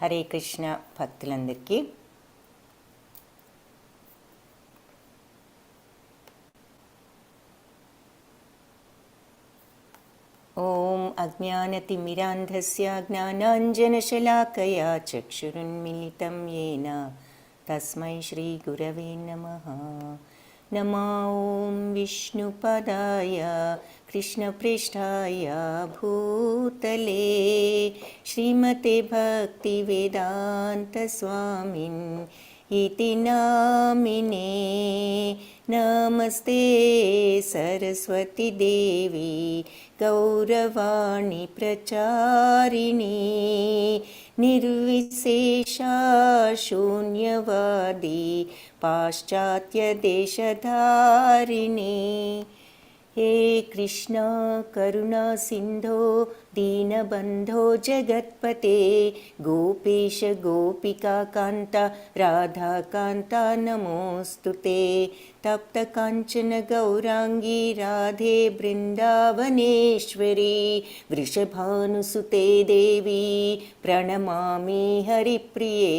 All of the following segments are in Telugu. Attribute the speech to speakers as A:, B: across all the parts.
A: హరే కృష్ణ భక్తులందరికీ ఓం అజ్ఞానతిమిరాంధస్య జ్ఞానాంజనశలాకయా చక్షురున్మిలితం యేన తస్మై శ్రీగురవే నమః. నమో ఓం విష్ణుపదాయ కృష్ణప్రేష్ఠాయ భూతలే శ్రీమతే భక్తివేదాంతస్వామిన్ इति नामिने. नमस्ते सरस्वती देवी गौरवाणी प्रचारिणी निर्विशेषा शून्यवादी पाश्चात्यदेशधारिणी. हे कृष्णा करुणा सिंधो दीनबंधो जगत्पते गोपेश गोपिका कांता राधा कांता नमोस्तुते. तप्त कांचन गौरांगी राधे वृंदावनेश्वरी वृषभानुसुते देवी प्रणमामि हरिप्रिये.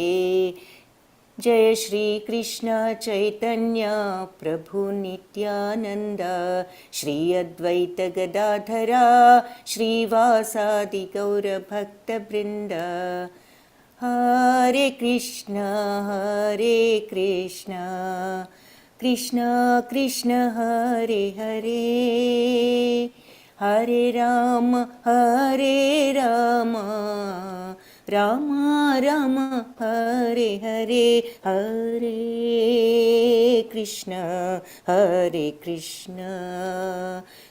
A: जय श्री कृष्ण चैतन्य प्रभु नित्यानंद श्री अद्वैत गदाधरा श्रीवासादि गौर भक्त वृंद. हरे कृष्ण कृष्ण कृष्ण हरे हरे हरे राम राम राम हरे हरे हरे कृष्ण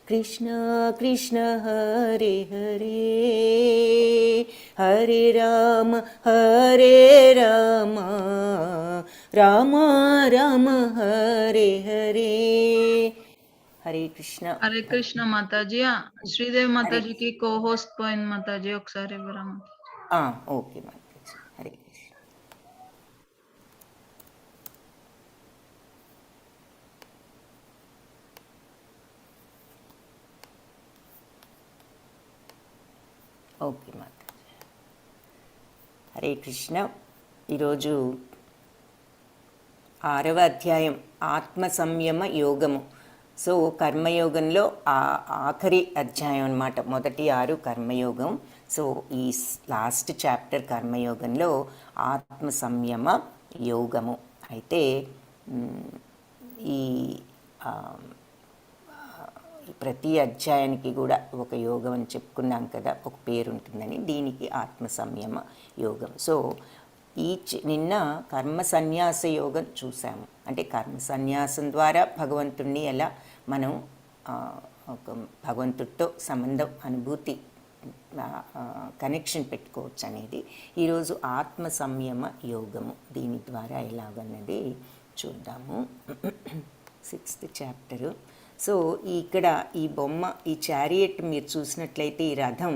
A: कृष्ण कृष्ण हरे हरे हरे राम राम राम हरे हरे. हरे कृष्ण.
B: हरे कृष्ण माताजी. श्रीदेवी माताजी की को होस्ट पॉइंट माताजी ఒకసారి విరామ.
A: ఓకే మాతాజీ. హరే కృష్ణ. ఓకే మాతాజీ. హరే కృష్ణ. ఈరోజు 6వ అధ్యాయం ఆత్మ సంయమ యోగము. సో కర్మయోగంలో ఆఖరి అధ్యాయం అన్నమాట. మొదటి 6 కర్మయోగం. సో ఈ లాస్ట్ చాప్టర్ కర్మయోగంలో ఆత్మ సంయమ యోగము. అయితే ఈ ప్రతి అధ్యాయానికి కూడా ఒక యోగం అని చెప్పుకున్నాం కదా, ఒక పేరు ఉంటుందని. దీనికి ఆత్మ సంయమ యోగం. సో నిన్న కర్మ సన్యాస యోగం చూసాము. అంటే కర్మ సన్యాసం ద్వారా భగవంతుణ్ణి ఎలా మనం ఒక భగవంతుడితో సంబంధం అనుభూతి కనెక్షన్ పెట్టుకోవచ్చు అనేది. ఈరోజు ఆత్మ సంయమ యోగము దీని ద్వారా ఎలాగన్నది చూద్దాము. 6th chapter. సో ఇక్కడ ఈ బొమ్మ, ఈ చారియట్ మీరు చూసినట్లయితే ఈ రథం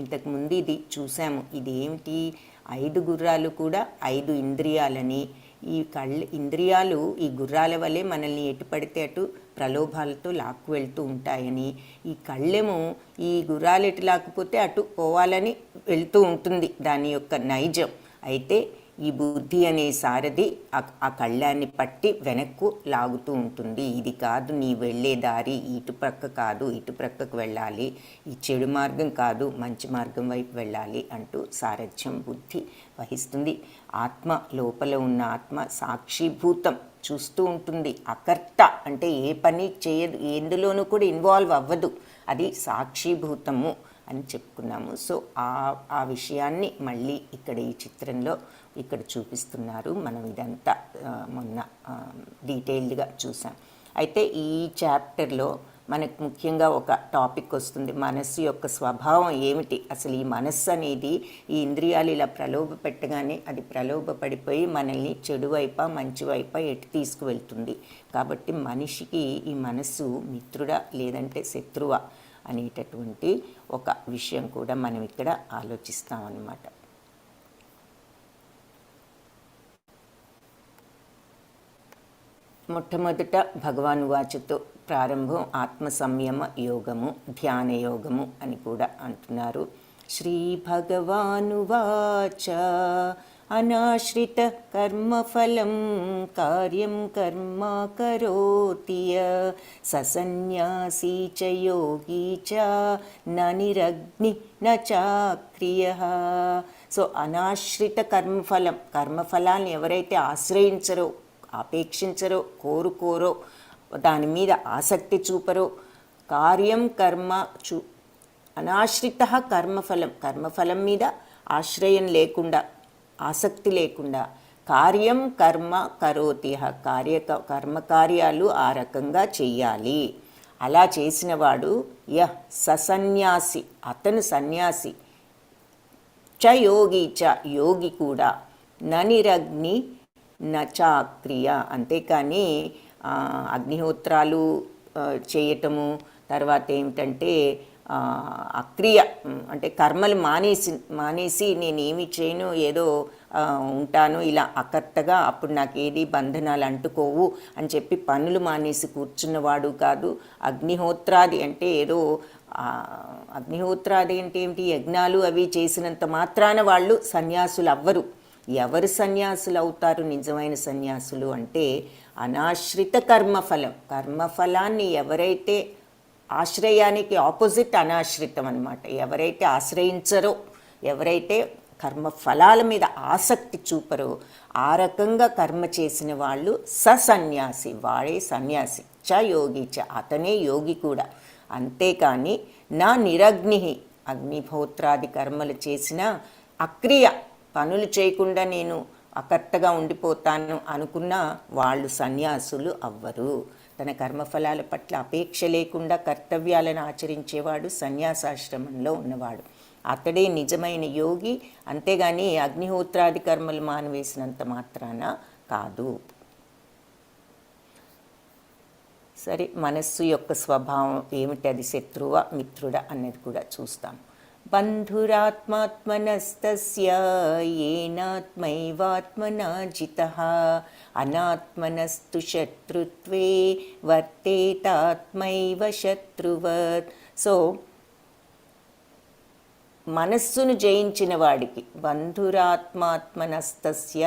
A: ఇంతకుముందు ఇది చూసాము. ఇది ఏమిటి? 5 గుర్రాలు కూడా 5 ఇంద్రియాలని. ఈ ఇంద్రియాలు ఈ గుర్రాల వలె మనల్ని ఎటు పడితే అటు ప్రలోభాలతో లాక్కు వెళ్తూ ఉంటాయని, ఈ కళ్ళెము ఈ గుర్రాలు ఎటు లాక్కుపోతే అటు పోవాలని వెళ్తూ ఉంటుంది, దాని యొక్క నైజం. అయితే ఈ బుద్ధి అనే సారథి ఆ కళ్ళాన్ని పట్టి వెనక్కు లాగుతూ ఉంటుంది. ఇది కాదు నీ వెళ్ళే దారి, ఇటు ప్రక్క కాదు, ఇటు ప్రక్కకు వెళ్ళాలి, ఈ చెడు మార్గం కాదు, మంచి మార్గం వైపు వెళ్ళాలి అంటూ సారథ్యం బుద్ధి వహిస్తుంది. ఆత్మ, లోపల ఉన్న ఆత్మ సాక్షిభూతం, చూస్తూ ఉంటుంది. అకర్త అంటే ఏ పని చేయదు, ఎందులోనూ కూడా ఇన్వాల్వ్ అవ్వదు, అది సాక్షిభూతము అని చెప్పుకున్నాము. సో ఆ విషయాన్ని మళ్ళీ ఇక్కడ ఈ చిత్రంలో ఇక్కడ చూపిస్తున్నారు. మనం ఇదంతా మొన్న డీటెయిల్డ్గా చూసాం. అయితే ఈ చాప్టర్లో మనకు ముఖ్యంగా ఒక టాపిక్ వస్తుంది, మనస్సు యొక్క స్వభావం ఏమిటి. అసలు ఈ మనస్సు అనేది ఈ ఇంద్రియాలు ఇలా ప్రలోభ పెట్టగానే అది ప్రలోభ పడిపోయి మనల్ని చెడు వైప మంచి వైప ఎటు తీసుకువెళ్తుంది. కాబట్టి మనిషికి ఈ మనస్సు మిత్రుడా లేదంటే శత్రువా అనేటటువంటి ఒక విషయం కూడా మనం ఇక్కడ ఆలోచిస్తాం అన్నమాట. మొట్టమొదట భగవాన్ వాచతో ప్రారంభం. ఆత్మ సంయమ యోగము, ధ్యాన యోగము అని కూడా అంటున్నారు. శ్రీభగవానువాచ అనాశ్రిత కర్మఫలం కార్యం కర్మ కరోతి ససన్యాసీ చ యోగీ చ న నిరగ్ని న చాక్రియః. సో అనాశ్రిత కర్మఫలం, కర్మఫలాన్ని ఎవరైతే ఆశ్రయించరో, ఆపేక్షించరో, కోరుకోరో, దాని మీద ఆసక్తి చూపరో, కార్యం కర్మ అనాశ్రిత కర్మఫలం, కర్మఫలం మీద ఆశ్రయం లేకుండా, ఆసక్తి లేకుండా, కార్యం కర్మ కరోతి, కర్మకార్యాలు ఆ రకంగా చెయ్యాలి. అలా చేసినవాడు ససన్యాసి, అతను సన్యాసి, చ యోగి చ యోగి కూడా, ననిరగ్ని నచాక్రియ, అంతేకాని అగ్నిహోత్రాలు చేయటము, తర్వాత ఏమిటంటే అక్రియ అంటే కర్మలు మానేసి నేనేమి చేయను, ఏదో ఉంటాను ఇలా అకర్తగా, అప్పుడు నాకు ఏది బంధనాలు అంటుకోవు అని చెప్పి పనులు మానేసి కూర్చున్నవాడు కాదు. అగ్నిహోత్రాది అంటే ఏదో అగ్నిహోత్రాది అంటే ఏమిటి, యజ్ఞాలు అవి చేసినంత మాత్రాన వాళ్ళు సన్యాసులు అవ్వరు. ఎవరు సన్యాసులు అవుతారు నిజమైన సన్యాసులు అంటే అనాశ్రిత కర్మఫలం, కర్మఫలాన్ని ఎవరైతే, ఆశ్రయానికి ఆపోజిట్ అనాశ్రితం అన్నమాట, ఎవరైతే ఆశ్రయించరో, ఎవరైతే కర్మఫలాల మీద ఆసక్తి చూపరో, ఆ రకంగా కర్మ చేసిన వాళ్ళు సన్యాసి, వాడే సన్యాసి, చ యోగి చ, అతనే యోగి కూడా. అంతేకాని నా నిరగ్ని, అగ్నిహోత్రాది కర్మలు చేసిన అక్రియ, పనులు చేయకుండా నేను అకర్తగా ఉండిపోతాను అనుకున్న వాళ్ళు సన్యాసులు అవ్వరు. తన కర్మఫలాల పట్ల అపేక్ష లేకుండా కర్తవ్యాలను ఆచరించేవాడు సన్యాసాశ్రమంలో ఉన్నవాడు, అతడే నిజమైన యోగి. అంతేగాని అగ్నిహోత్రాది కర్మలు మానివేసినంత మాత్రాన కాదు. సరే, మనస్సు యొక్క స్వభావం ఏమిటి, అది శత్రువా మిత్రుడా అన్నది కూడా చూస్తాం. బంధురాత్మాత్మనస్తస్య ఏనాత్మైవాత్మనా జితః అనాత్మనస్తు శత్రుత్వే వర్తేతాత్మైవ శత్రువత్. సో మనస్సును జయించిన వాడికి బంధురాత్మాత్మనస్తస్య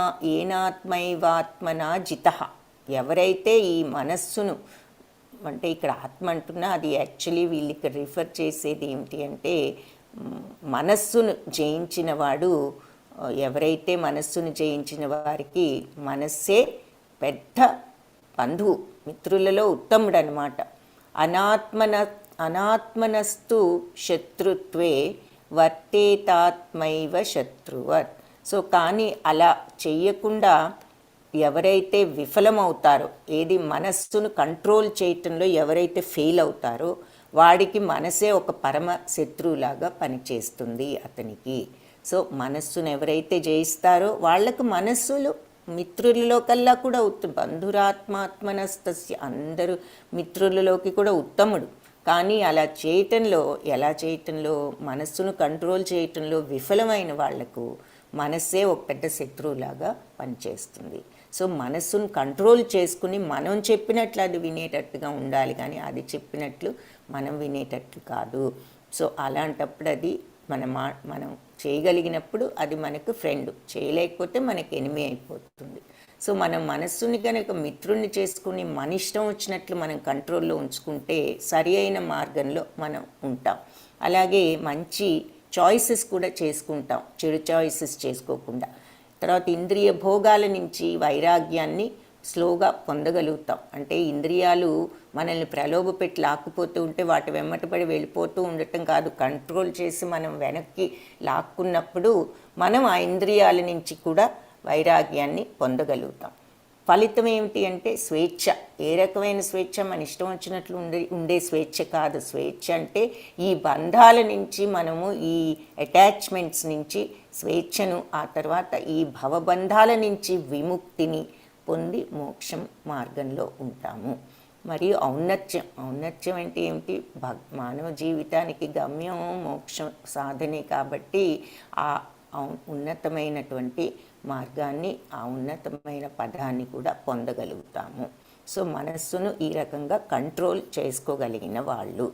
A: ఏనాత్మైవాత్మనా జితః, ఎవరైతే ఈ మనస్సును, అంటే ఇక్కడ ఆత్మ అంటున్నా, అది యాక్చువల్లీ వీళ్ళు ఇక్కడ రిఫర్ చేసేది ఏమిటి అంటే మనస్సును జయించిన వాడు, ఎవరైతే మనస్సును జయించిన వారికి మనస్సే పెద్ద బంధువు, మిత్రులలో ఉత్తముడు అనమాట. అనాత్మనస్తు శత్రుత్వే వర్తేతాత్మైవ శత్రువత్. సో కానీ అలా చెయ్యకుండా ఎవరైతే విఫలమవుతారో, ఏది మనస్సును కంట్రోల్ చేయటంలో ఎవరైతే ఫెయిల్ అవుతారో వాడికి మనసే ఒక పరమ శత్రువులాగా పనిచేస్తుంది అతనికి. సో మనస్సును ఎవరైతే జయిస్తారో వాళ్లకు మనస్సులు మిత్రులలో కల్లా కూడా బంధురాత్మాత్మనస్తస్య, అందరూ మిత్రులలోకి కూడా ఉత్తముడు. కానీ అలా చేయటంలో, ఎలా చేయటంలో, మనస్సును కంట్రోల్ చేయటంలో విఫలమైన వాళ్లకు మనస్సే ఒక పెద్ద శత్రువులాగా పనిచేస్తుంది. సో మనస్సును కంట్రోల్ చేసుకుని మనం చెప్పినట్లు అది వినేటట్టుగా ఉండాలి, కానీ అది చెప్పినట్లు మనం వినేటట్లు కాదు. సో అలాంటప్పుడు అది మనం చేయగలిగినప్పుడు అది మనకు ఫ్రెండ్, చేయలేకపోతే మనకి ఎనిమి అయిపోతుంది. సో మనం మనస్సుని కనుక మిత్రుణ్ణి చేసుకుని మన ఇష్టం వచ్చినట్లు మనం కంట్రోల్లో ఉంచుకుంటే సరి అయిన మార్గంలో మనం ఉంటాం. అలాగే మంచి చాయిసెస్ కూడా చేసుకుంటాం, చెడు చాయిసెస్ చేసుకోకుండా. తర్వాత ఇంద్రియ భోగాల నుంచి వైరాగ్యాన్ని స్లోగా పొందగలుగుతాం. అంటే ఇంద్రియాలు మనల్ని ప్రలోభపెట్టి లాక్కుపోతూ ఉంటే వాటి వెంబటపడి వెళ్ళిపోతూ ఉండటం కాదు, కంట్రోల్ చేసి మనం వెనక్కి లాక్కున్నప్పుడు మనం ఆ ఇంద్రియాల నుంచి కూడా వైరాగ్యాన్ని పొందగలుగుతాం. ఫలితం ఏమిటి అంటే స్వేచ్ఛ. ఏ రకమైన స్వేచ్ఛ? మన ఇష్టం వచ్చినట్లు ఉండే స్వేచ్ఛ కాదు. స్వేచ్ఛ అంటే ఈ బంధాల నుంచి మనము, ఈ అటాచ్మెంట్స్ నుంచి స్వేచ్ఛను, ఆ తర్వాత ఈ భవబంధాల నుంచి విముక్తిని పొంది మోక్షం మార్గంలో ఉంటాము. మరియు ఔన్నత్యం అంటే ఏమిటి? మానవ జీవితానికి గమ్యం మోక్షం సాధనే. కాబట్టి ఆ ఉన్నతమైనటువంటి మార్గాన్ని, ఆ ఉన్నతమైన పదాన్ని కూడా పొందగలుగుతాము. సో మనస్సును ఈ రకంగా కంట్రోల్ చేసుకోగలిగిన వాళ్ళు.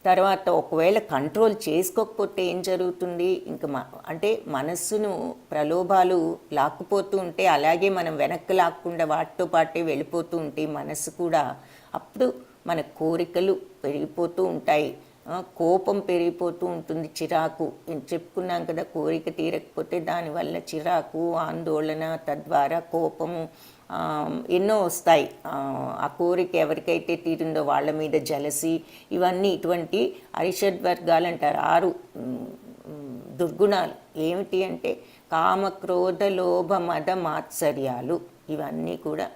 A: తర్వాత ఒకవేళ కంట్రోల్ చేసుకోకపోతే ఏం జరుగుతుంది, ఇంకా అంటే మనస్సును ప్రలోభాలు లాక్కుపోతూ ఉంటే, అలాగే మనం వెనక్కి లాక్కుండా వాటితో పాటే వెళ్ళిపోతూ ఉంటే మనస్సు కూడా అప్పుడు మన కోరికలు పెరిగిపోతూ ఉంటాయి, కోపం పెరిగిపోతూ ఉంటుంది, చిరాకు చెప్పుకున్నాం కదా, కోరిక తీరకపోతే దానివల్ల చిరాకు, ఆందోళన, తద్వారా కోపము ఎన్నో వస్తాయి. ఆ కోరిక ఎవరికైతే తీరిందో వాళ్ళ మీద జలసి, ఇవన్నీ ఇటువంటి అరిషడ్ వర్గాలు అంటారు. 6 దుర్గుణాలు ఏమిటి అంటే కామ, క్రోధ, లోభ, మద, మాత్సర్యాలు. ఇవన్నీ కూడా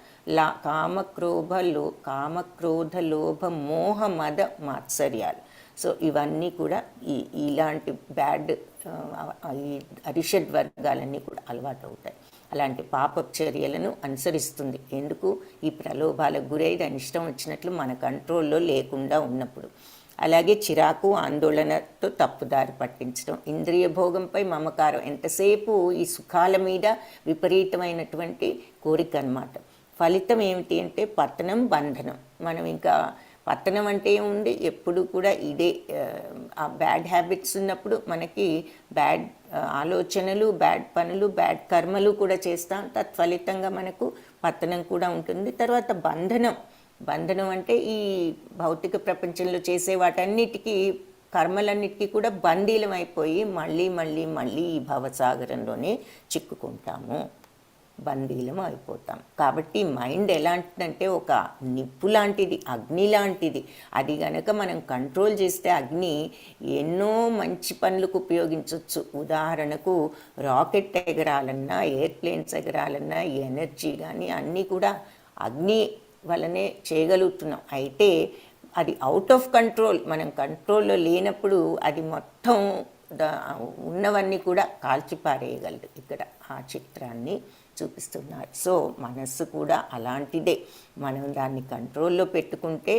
A: కామ, క్రోధ, లోభ, మోహ, మద, మాత్సర్యాలు. సో ఇవన్నీ కూడా ఇలాంటి బ్యాడ్ ఈ అరిషడ్ వర్గాలన్నీ కూడా అలవాటు అవుతాయి. అలాంటి పాపపు చర్యలను అనుసరిస్తుంది. ఎందుకు? ఈ ప్రలోభాలకు గురై దాని ఇష్టం వచ్చినట్లు మన కంట్రోల్లో లేకుండా ఉన్నప్పుడు. అలాగే చిరాకు, ఆందోళనతో తప్పుదారి పట్టించడం, ఇంద్రియ భోగంపై మమకారం, ఎంతసేపు ఈ సుఖాల మీద విపరీతమైనటువంటి కోరిక అన్నమాట. ఫలితం ఏమిటి అంటే పతనం, బంధనం. మనం ఇంకా పతనం అంటే ఏముంది, ఎప్పుడు కూడా ఇదే ఆ బ్యాడ్ హ్యాబిట్స్ ఉన్నప్పుడు మనకి బ్యాడ్ ఆలోచనలు, బ్యాడ్ పనులు, బ్యాడ్ కర్మలు కూడా చేస్తాం. తత్ఫలితంగా మనకు పతనం కూడా ఉంటుంది. తర్వాత బంధనం అంటే ఈ భౌతిక ప్రపంచంలో చేసే వాటన్నిటికీ, కర్మలన్నిటికీ కూడా బందీలం అయిపోయి మళ్ళీ ఈ భవసాగరంలోనే చిక్కుకుంటాము, బందీలం అయిపోతాం. కాబట్టి మైండ్ ఎలాంటిదంటే ఒక నిప్పు లాంటిది, అగ్ని లాంటిది. అది గనక మనం కంట్రోల్ చేస్తే అగ్ని ఎన్నో మంచి పనులకు ఉపయోగించవచ్చు. ఉదాహరణకు రాకెట్ ఎగరాలన్నా, ఎయిర్ప్లేన్స్ ఎగరాలన్నా, ఎనర్జీ కానీ అన్నీ కూడా అగ్ని వల్లనే చేయగలుగుతున్నాం. అయితే అది అవుట్ ఆఫ్ కంట్రోల్, మనం కంట్రోల్లో లేనప్పుడు అది మొత్తం ఉన్నవన్నీ కూడా కాల్చిపారేయగలదు. ఇక్కడ ఆ చిత్రాన్ని చూపిస్తున్నారు. సో మనస్సు కూడా అలాంటిదే. మనం దాన్ని కంట్రోల్లో పెట్టుకుంటే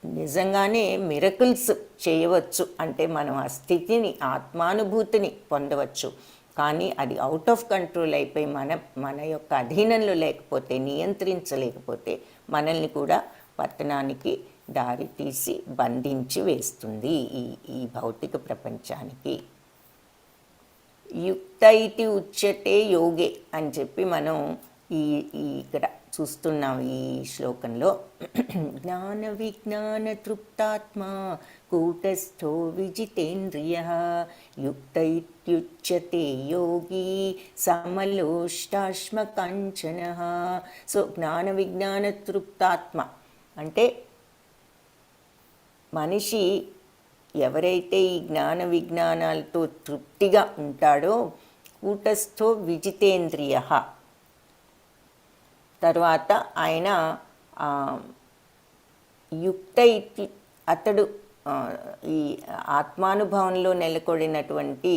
A: నిజంగానే మిరకిల్స్ చేయవచ్చు. అంటే మనం ఆ స్థితిని, ఆత్మానుభూతిని పొందవచ్చు. కానీ అది అవుట్ ఆఫ్ కంట్రోల్ అయిపోయి మన యొక్క అధీనంలో లేకపోతే, నియంత్రించలేకపోతే మనల్ని కూడా పతనానికి దారి తీసి బంధించి వేస్తుంది ఈ భౌతిక ప్రపంచానికి. యుక్త ఇతి ఉచ్యతే యోగే అని చెప్పి మనం ఇక్కడ చూస్తున్నాం ఈ శ్లోకంలో. జ్ఞాన విజ్ఞాన తృప్తాత్మ కూటస్థో విజితేంద్రియ యుక్త ఇత్యుచ్యతే యోగి సమలోష్టాశ్మ కాంచన. సో జ్ఞాన విజ్ఞాన తృప్తాత్మ అంటే మనిషి ఎవరైతే ఈ జ్ఞాన విజ్ఞానాలతో తృప్తిగా ఉంటాడో, కూటస్థో విజితేంద్రియ, తర్వాత ఆయన యుక్త ఇతి, అతడు ఈ ఆత్మానుభవంలో నెలకొడినటువంటి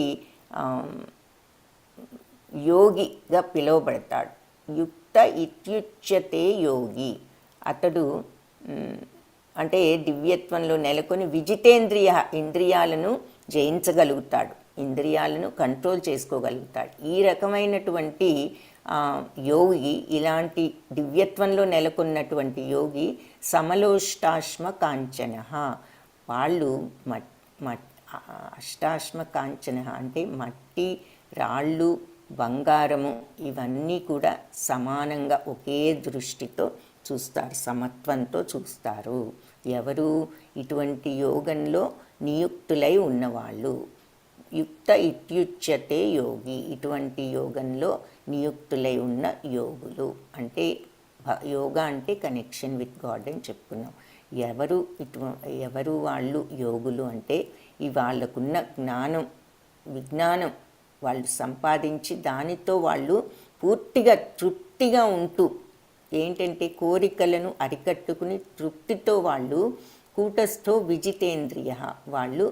A: యోగిగా పిలువబడతాడు. యుక్త ఇత్యుచ్యతే యోగి, అతడు అంటే దివ్యత్వంలో నెలకొని విజితేంద్రియ, ఇంద్రియాలను జయించగలుగుతాడు, ఇంద్రియాలను కంట్రోల్ చేసుకోగలుగుతాడు. ఈ రకమైనటువంటి యోగి, ఇలాంటి దివ్యత్వంలో నెలకొన్నటువంటి యోగి సమలోష్టాశ్మ కాంచన. వాళ్ళు అష్టాశ్మ కాంచన అంటే మట్టి, రాళ్ళు, బంగారము ఇవన్నీ కూడా సమానంగా ఒకే దృష్టితో చూస్తారు, సమత్వంతో చూస్తారు. ఎవరు? ఇటువంటి యోగంలో నియుక్తులై ఉన్నవాళ్ళు. యుక్త ఇత్యుచ్యతే యోగి, ఇటువంటి యోగంలో నియుక్తులై ఉన్న యోగులు. అంటే యోగా అంటే కనెక్షన్ విత్ గాడ్ అని చెప్పుకున్నాం. ఎవరు వాళ్ళు యోగులు అంటే వాళ్ళకున్న విజ్ఞానం వాళ్ళు సంపాదించి దానితో వాళ్ళు పూర్తిగా తృప్తిగా ఉంటూ, ఏంటంటే కోరికలను అరికట్టుకుని తృప్తితో వాళ్ళు కూటస్థో విజితేంద్రియ, వాళ్ళు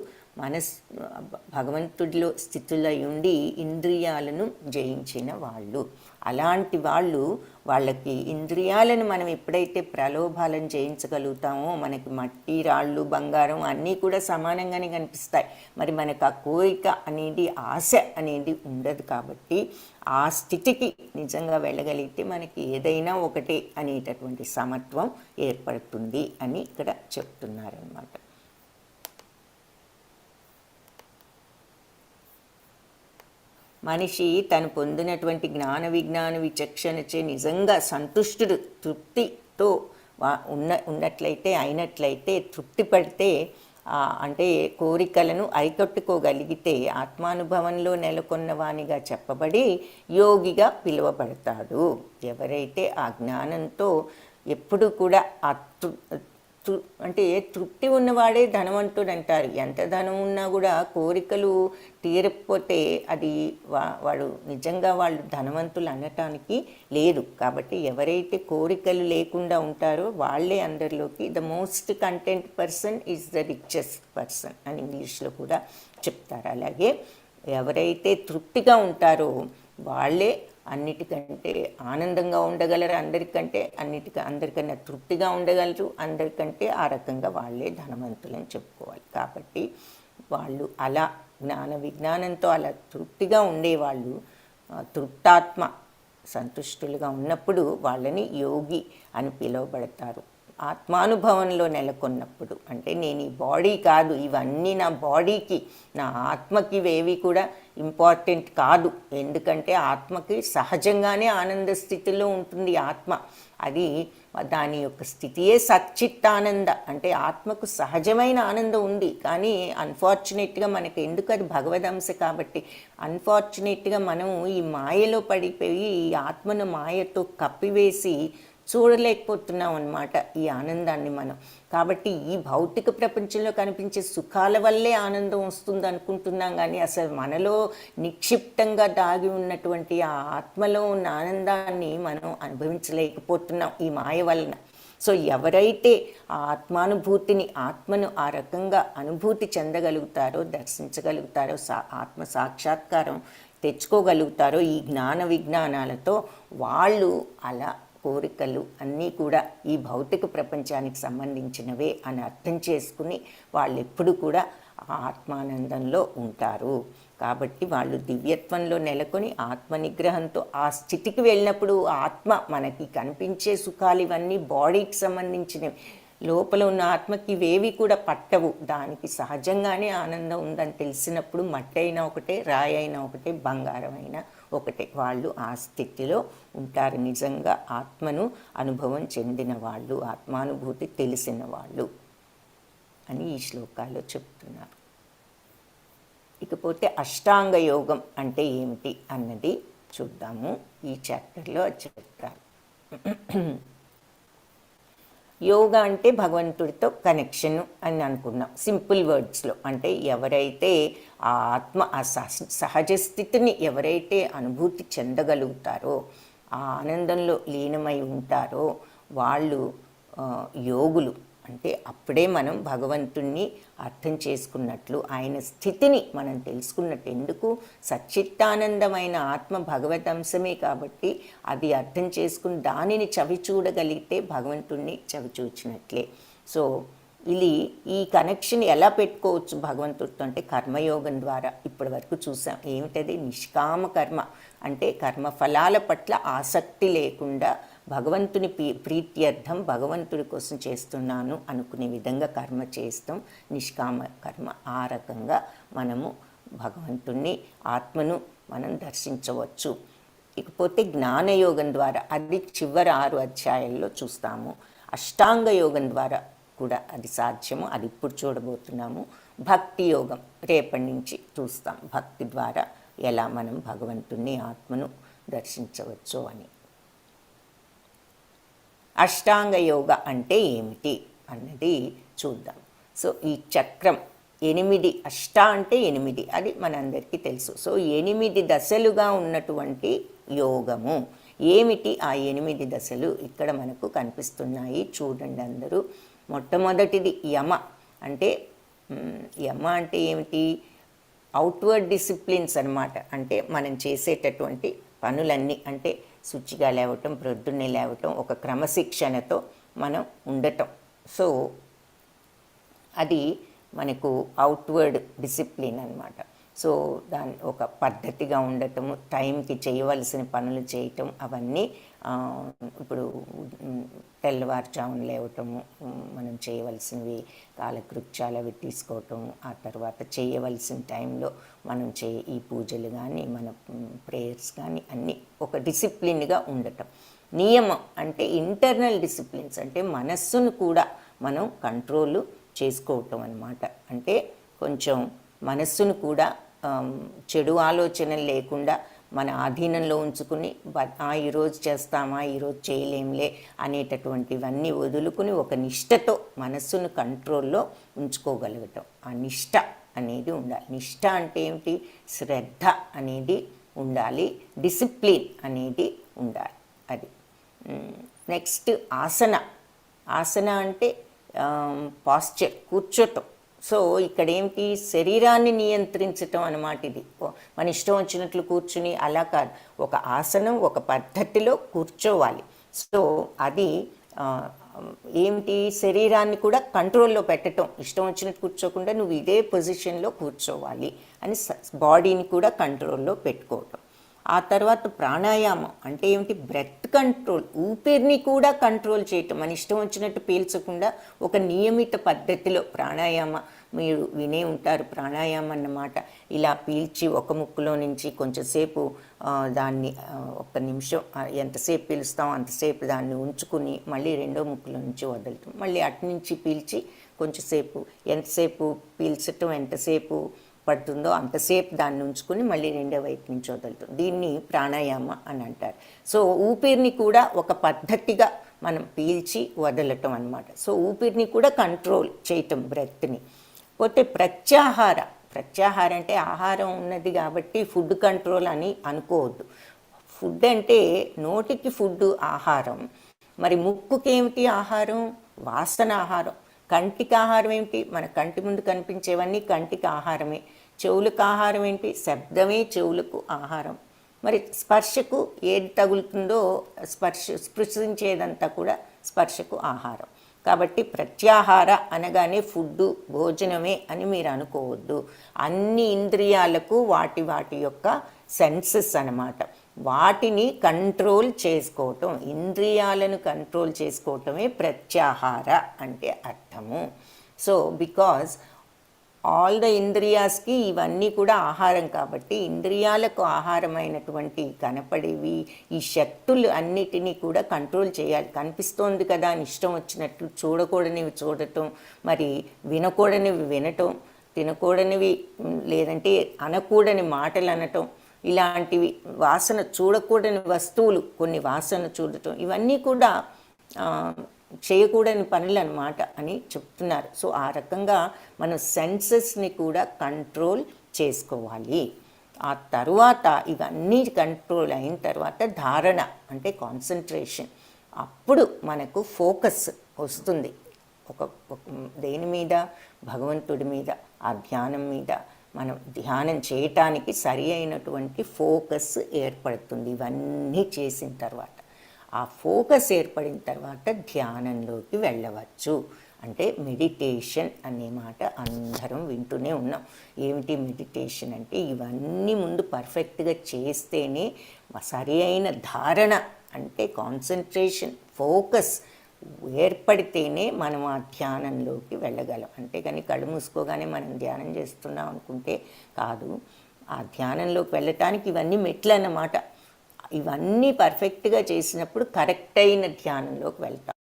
A: భగవంతుడిలో స్థితులై ఉండి ఇంద్రియాలను జయించిన వాళ్ళు. అలాంటి వాళ్ళకి ఇంద్రియాలను మనం ఎప్పుడైతే ప్రలోభాలను జయించగలుగుతామో మనకి మట్టి, రాళ్ళు, బంగారం అన్నీ కూడా సమానంగానే కనిపిస్తాయి. మరి మనకు ఆ కోరిక అనేది, ఆశ అనేది ఉండదు. కాబట్టి ఆ స్థితికి నిజంగా వెళ్ళగలిగితే మనకి ఏదైనా ఒకటే అనేటటువంటి సమత్వం ఏర్పడుతుంది అని ఇక్కడ చెప్తున్నారన్నమాట. మనిషి తను పొందినటువంటి జ్ఞాన విజ్ఞాన విచక్షణచే నిజంగా సంతుష్టుడు తృప్తితో ఉన్నట్లయితే అయినట్లయితే తృప్తి పడితే అంటే కోరికలను అరికట్టుకోగలిగితే ఆత్మానుభవంలో నెలకొన్న వానిగా చెప్పబడి యోగిగా పిలువబడతాడు. ఎవరైతే ఆ జ్ఞానంతో ఎప్పుడు కూడా అంటే తృప్తి ఉన్నవాడే ధనవంతుడు అంటారు. ఎంత ధనం ఉన్నా కూడా కోరికలు తీరకపోతే అది వాడు నిజంగా వాళ్ళు ధనవంతులు అనటానికి లేదు. కాబట్టి ఎవరైతే కోరికలు లేకుండా ఉంటారో వాళ్ళే అందరిలోకి the most content person is the richest person అని ఇంగ్లీష్లో కూడా చెప్తారు. అలాగే ఎవరైతే తృప్తిగా ఉంటారో వాళ్ళే అన్నిటికంటే ఆనందంగా ఉండగలరు, అందరికన్నా తృప్తిగా ఉండగలరు, అందరికంటే ఆ రకంగా వాళ్ళే ధనవంతులని చెప్పుకోవాలి. కాబట్టి వాళ్ళు అలా జ్ఞాన విజ్ఞానంతో అలా తృప్తిగా ఉండేవాళ్ళు తృప్తాత్మ సంతుష్టులుగా ఉన్నప్పుడు వాళ్ళని యోగి అని పిలువబడతారు. ఆత్మానుభవంలో నెలకొన్నప్పుడు అంటే నేను ఈ బాడీ కాదు, ఇవన్నీ నా బాడీకి నా ఆత్మకి ఇవేవి కూడా ఇంపార్టెంట్ కాదు. ఎందుకంటే ఆత్మకి సహజంగానే ఆనంద స్థితిలో ఉంటుంది ఆత్మ. అది దాని యొక్క స్థితియే సచ్చిత్తానంద. అంటే ఆత్మకు సహజమైన ఆనందం ఉంది. కానీ అన్ఫార్చునేట్గా మనకి ఎందుకు అది భగవదంశ కాబట్టి అన్ఫార్చునేట్గా మనం ఈ మాయలో పడిపోయి ఈ ఆత్మను మాయతో కప్పివేసి చూడలేకపోతున్నాం అన్నమాట ఈ ఆనందాన్ని మనం. కాబట్టి ఈ భౌతిక ప్రపంచంలో కనిపించే సుఖాల వల్లే ఆనందం వస్తుంది అనుకుంటున్నాం, కానీ అసలు మనలో నిక్షిప్తంగా దాగి ఉన్నటువంటి ఆ ఆత్మలో ఉన్న ఆనందాన్ని మనం అనుభవించలేకపోతున్నాం ఈ మాయ వలన. సో ఎవరైతే ఆ ఆత్మానుభూతిని ఆత్మను ఆ రకంగా అనుభూతి చెందగలుగుతారో, దర్శించగలుగుతారో, ఆత్మ సాక్షాత్కారం తెచ్చుకోగలుగుతారో ఈ జ్ఞాన విజ్ఞానాలతో, వాళ్ళు అలా కోరికలు అన్నీ కూడా ఈ భౌతిక ప్రపంచానికి సంబంధించినవే అని అర్థం చేసుకుని వాళ్ళు ఎప్పుడు కూడా ఆత్మానందంలో ఉంటారు. కాబట్టి వాళ్ళు దివ్యత్వంలో నెలకొని ఆత్మనిగ్రహంతో ఆ స్థితికి వెళ్ళినప్పుడు ఆత్మ మనకి కనిపించే సుఖాలు ఇవన్నీ బాడీకి సంబంధించినవి, లోపల ఉన్న ఆత్మకి ఇవేవి కూడా పట్టవు. దానికి సహజంగానే ఆనందం ఉందని తెలిసినప్పుడు మట్టి అయినా ఒకటే, రాయి అయినా ఒకటే, బంగారం అయినా ఒకటే, వాళ్ళు ఆ స్థితిలో ఉంటారు. నిజంగా ఆత్మను అనుభవం చెందిన వాళ్ళు, ఆత్మానుభూతి తెలిసిన వాళ్ళు అని ఈ శ్లోకాల్లో చెప్తున్నారు. ఇకపోతే అష్టాంగ యోగం అంటే ఏమిటి అన్నది చూద్దాము. ఈ చాప్టర్లో చెప్తారు. యోగా అంటే భగవంతుడితో కనెక్షన్ అని అనుకున్నాం సింపుల్ వర్డ్స్లో. అంటే ఎవరైతే ఆ ఆత్మ ఆ సహజ స్థితిని ఎవరైతే అనుభూతి చెందగలుగుతారో, ఆ ఆనందంలో లీనమై ఉంటారో వాళ్ళు యోగులు. అంటే అప్పుడే మనం భగవంతుణ్ణి అర్థం చేసుకున్నట్లు, ఆయన స్థితిని మనం తెలుసుకున్నట్టు. ఎందుకు? సచ్చిత్తానందమైన ఆత్మ భగవదంశమే కాబట్టి అది అర్థం చేసుకుని దానిని చవిచూడగలిగితే భగవంతుణ్ణి చవిచూచినట్లే. సో ఈ కనెక్షన్ ఎలా పెట్టుకోవచ్చు భగవంతుడితో అంటే కర్మయోగం ద్వారా. ఇప్పటి వరకు చూసాం. ఏమిటది? నిష్కామ కర్మ. అంటే కర్మఫలాల పట్ల ఆసక్తి లేకుండా భగవంతుని ప్రీత్యర్థం భగవంతుడి కోసం చేస్తున్నాను అనుకునే విధంగా కర్మ చేస్తాం, నిష్కామ కర్మ. ఆ రకంగా మనము భగవంతుణ్ణి ఆత్మను మనం దర్శించవచ్చు. ఇకపోతే జ్ఞానయోగం ద్వారా, అది చివరి 6 అధ్యాయాల్లో చూస్తాము. అష్టాంగ యోగం ద్వారా కూడా అది సాధ్యము, అది ఇప్పుడు చూడబోతున్నాము. భక్తి యోగం రేపటి నుంచి చూస్తాం. భక్తి ద్వారా ఎలా మనం భగవంతుణ్ణి ఆత్మను దర్శించవచ్చు అని. అష్టాంగ యోగ అంటే ఏమిటి అన్నది చూద్దాం. సో ఈ చక్రం 8, అష్ట అంటే 8, అది మనందరికీ తెలుసు. సో 8 దశలుగా ఉన్నటువంటి యోగము ఏమిటి? ఆ 8 దశలు ఇక్కడ మనకు కనిపిస్తున్నాయి, చూడండి అందరూ. మొట్టమొదటిది యమ. అంటే యమ అంటే ఏమిటి? అవుట్వర్డ్ డిసిప్లిన్స్ అన్నమాట. అంటే మనం చేసేటటువంటి పనులన్నీ, అంటే శుచిగా లేవటం, ప్రొద్దున్నే లేవటం, ఒక క్రమశిక్షణతో మనం ఉండటం. సో అది మనకు అవుట్వర్డ్ డిసిప్లిన్ అన్నమాట. సో దాని ఒక పద్ధతిగా ఉండటము, టైంకి చేయవలసిన పనులు చేయటం, అవన్నీ ఇప్పుడు తెల్లవారుజామున లేవటము, మనం చేయవలసినవి కాలకృత్యాలు అవి తీసుకోవటం, ఆ తర్వాత చేయవలసిన టైంలో మనం ఈ పూజలు కానీ మన ప్రేయర్స్ కానీ అన్నీ ఒక డిసిప్లిన్గా ఉండటం. నియమం అంటే ఇంటర్నల్ డిసిప్లిన్స్, అంటే మనస్సును కూడా మనం కంట్రోల్ చేసుకోవటం అన్నమాట. అంటే కొంచెం మనస్సును కూడా చెడు ఆలోచనలు లేకుండా మన ఆధీనంలో ఉంచుకుని ఈరోజు చేస్తామా, ఈరోజు చేయలేంలే అనేటటువంటివన్నీ వదులుకుని ఒక నిష్టతో మనస్సును కంట్రోల్లో ఉంచుకోగలగటం. ఆ నిష్ట అనేది ఉండాలి. నిష్ట అంటే ఏమిటి? శ్రద్ధ అనేది ఉండాలి, డిసిప్లిన్ అనేది ఉండాలి. అది నెక్స్ట్ ఆసన. ఆసన అంటే పాస్చర్, కూర్చోటం. సో ఇక్కడ ఏంటి? శరీరాన్ని నియంత్రించటం అన్నమాట. ఇది మన ఇష్టం వచ్చినట్లు కూర్చుని అలా కాదు, ఒక ఆసనం ఒక పద్ధతిలో కూర్చోవాలి. సో అది ఏమిటి? శరీరాన్ని కూడా కంట్రోల్లో పెట్టడం. ఇష్టం వచ్చినట్టు కూర్చోకుండా నువ్వు ఇదే పొజిషన్లో కూర్చోవాలి అని బాడీని కూడా కంట్రోల్లో పెట్టుకోవటం. ఆ తర్వాత ప్రాణాయామం అంటే ఏమిటి? బ్రెత్ కంట్రోల్, ఊపిరిని కూడా కంట్రోల్ చేయటం. మన ఇష్టం వచ్చినట్టు పీల్చకుండా ఒక నియమిత పద్ధతిలో ప్రాణాయామ, మీరు వినే ఉంటారు ప్రాణాయామం అన్నమాట. ఇలా పీల్చి ఒక ముక్కులో నుంచి కొంచెంసేపు దాన్ని 1 నిమిషం ఎంతసేపు పీలుస్తాం అంతసేపు దాన్ని ఉంచుకుని మళ్ళీ రెండో ముక్కులో నుంచి వదలటం, మళ్ళీ అటు నుంచి పీల్చి కొంచెంసేపు, ఎంతసేపు పీల్చటం ఎంతసేపు పడుతుందో అంతసేపు దాన్ని ఉంచుకుని మళ్ళీ రెండో వైపు నుంచి వదలటం. దీన్ని ప్రాణాయామ అని అంటారు. సో ఊపిరిని కూడా ఒక పద్ధతిగా మనం పీల్చి వదలటం అన్నమాట. సో ఊపిరిని కూడా కంట్రోల్ చేయటం, బ్రెత్ని. పోతే ప్రత్యాహార. ప్రత్యాహార అంటే ఆహారం ఉన్నది కాబట్టి ఫుడ్ కంట్రోల్ అని అనుకోవద్దు. ఫుడ్ అంటే నోటికి ఫుడ్ ఆహారం, మరి ముక్కుకి ఏమిటి ఆహారం? వాసన ఆహారం. కంటికి ఆహారం ఏమిటి? మన కంటి ముందు కనిపించేవన్నీ కంటికి ఆహారమే. చెవులకు ఆహారం ఏంటి? శబ్దమే చెవులకు ఆహారం. మరి స్పర్శకు ఏది తగులుతుందో స్పృశించేదంతా కూడా స్పర్శకు ఆహారం. కాబట్టి ప్రత్యాహార అనగానే ఫుడ్డు, భోజనమే అని మీరు అనుకోవద్దు. అన్ని ఇంద్రియాలకు వాటి వాటి యొక్క సెన్సెస్ అన్నమాట. వాటిని కంట్రోల్ చేసుకోవటం, ఇంద్రియాలను కంట్రోల్ చేసుకోవటమే ప్రత్యాహార అంటే అర్థము. సో బికాజ్ ఆల్ ద ఇంద్రియాస్కి ఇవన్నీ కూడా ఆహారం కాబట్టి ఇంద్రియాలకు ఆహారమైనటువంటి కనపడేవి ఈ శక్తులు అన్నిటినీ కూడా కంట్రోల్ చేయాలి. కనిపిస్తోంది కదా అని ఇష్టం వచ్చినట్లు చూడకూడనివి చూడటం, మరి వినకూడనివి వినటం, తినకూడనివి లేదంటే అనకూడని మాటలు అనటం, ఇలాంటివి వాసన చూడకూడని వస్తువులు కొన్ని వాసన చూడటం, ఇవన్నీ కూడా చేయకూడని పనులు అన్నమాట అని చెప్తున్నారు. సో ఆ రకంగా మనం సెన్సెస్ని కూడా కంట్రోల్ చేసుకోవాలి. ఆ తర్వాత ఇవన్నీ కంట్రోల్ అయిన తర్వాత ధారణ అంటే కాన్సన్ట్రేషన్. అప్పుడు మనకు ఫోకస్ వస్తుంది ఒక దేని మీద? భగవంతుడి మీద, ఆ ధ్యానం మీద. మనం ధ్యానం చేయటానికి సరి అయినటువంటి ఫోకస్ ఏర్పడుతుంది ఇవన్నీ చేసిన తర్వాత. ఆ ఫోకస్ ఏర్పడిన తర్వాత ధ్యానంలోకి వెళ్ళవచ్చు. అంటే మెడిటేషన్ అనే మాట అందరం వింటూనే ఉన్నాం. ఏమిటి మెడిటేషన్ అంటే? ఇవన్నీ ముందు పర్ఫెక్ట్గా చేస్తేనే సరి అయిన ధారణ అంటే కాన్సన్ట్రేషన్, ఫోకస్ ఏర్పడితేనే మనం ఆ ధ్యానంలోకి వెళ్ళగలం. అంతేగాని కళ్ళు మూసుకోగానే మనం ధ్యానం చేస్తున్నాం అనుకుంటే కాదు. ఆ ధ్యానంలోకి వెళ్ళటానికి ఇవన్నీ మెట్లు అన్నమాట. ఇవన్నీ పర్ఫెక్ట్గా చేసినప్పుడు కరెక్ట్ అయిన ధ్యానంలోకి వెళ్తాం.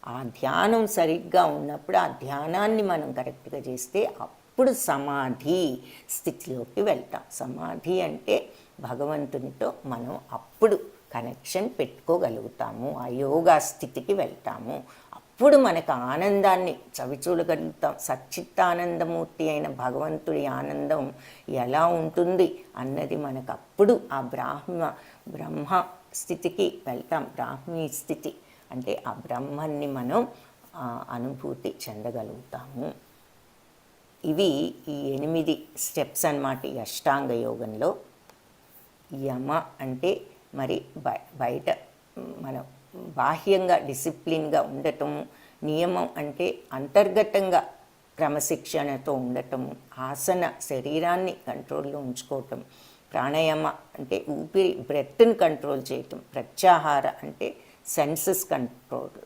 A: ఆ ధ్యానం సరిగ్గా ఉన్నప్పుడు ఆ ధ్యానాన్ని మనం కరెక్ట్గా చేస్తే అప్పుడు సమాధి స్థితిలోకి వెళ్తాం. సమాధి అంటే భగవంతునితో మనం అప్పుడు కనెక్షన్ పెట్టుకోగలుగుతాము, ఆ యోగా స్థితికి వెళ్తాము. అప్పుడు మనకు ఆనందాన్ని చవిచూడగలుగుతాం. సచ్చిత్తానందమూర్తి అయిన భగవంతుడి ఆనందం ఎలా ఉంటుంది అన్నది మనకు అప్పుడు ఆ బ్రహ్మ స్థితికి వెళ్తాం. బ్రాహ్మీ స్థితి అంటే ఆ బ్రహ్మాన్ని మనం అనుభూతి చెందగలుగుతాము. ఇవి ఈ 8 స్టెప్స్ అన్నమాట ఈ అష్టాంగ యోగంలో. యమ అంటే మరి బయట మనం బాహ్యంగా డిసిప్లిన్గా ఉండటం, నియమం అంటే అంతర్గతంగా క్రమశిక్షణతో ఉండటం, ఆసన శరీరాన్ని కంట్రోల్లో ఉంచుకోవటం, ప్రాణాయామ అంటే ఊపిరి బ్రెత్ని కంట్రోల్ చేయటం, ప్రత్యాహార అంటే సెన్సెస్ కంట్రోల్,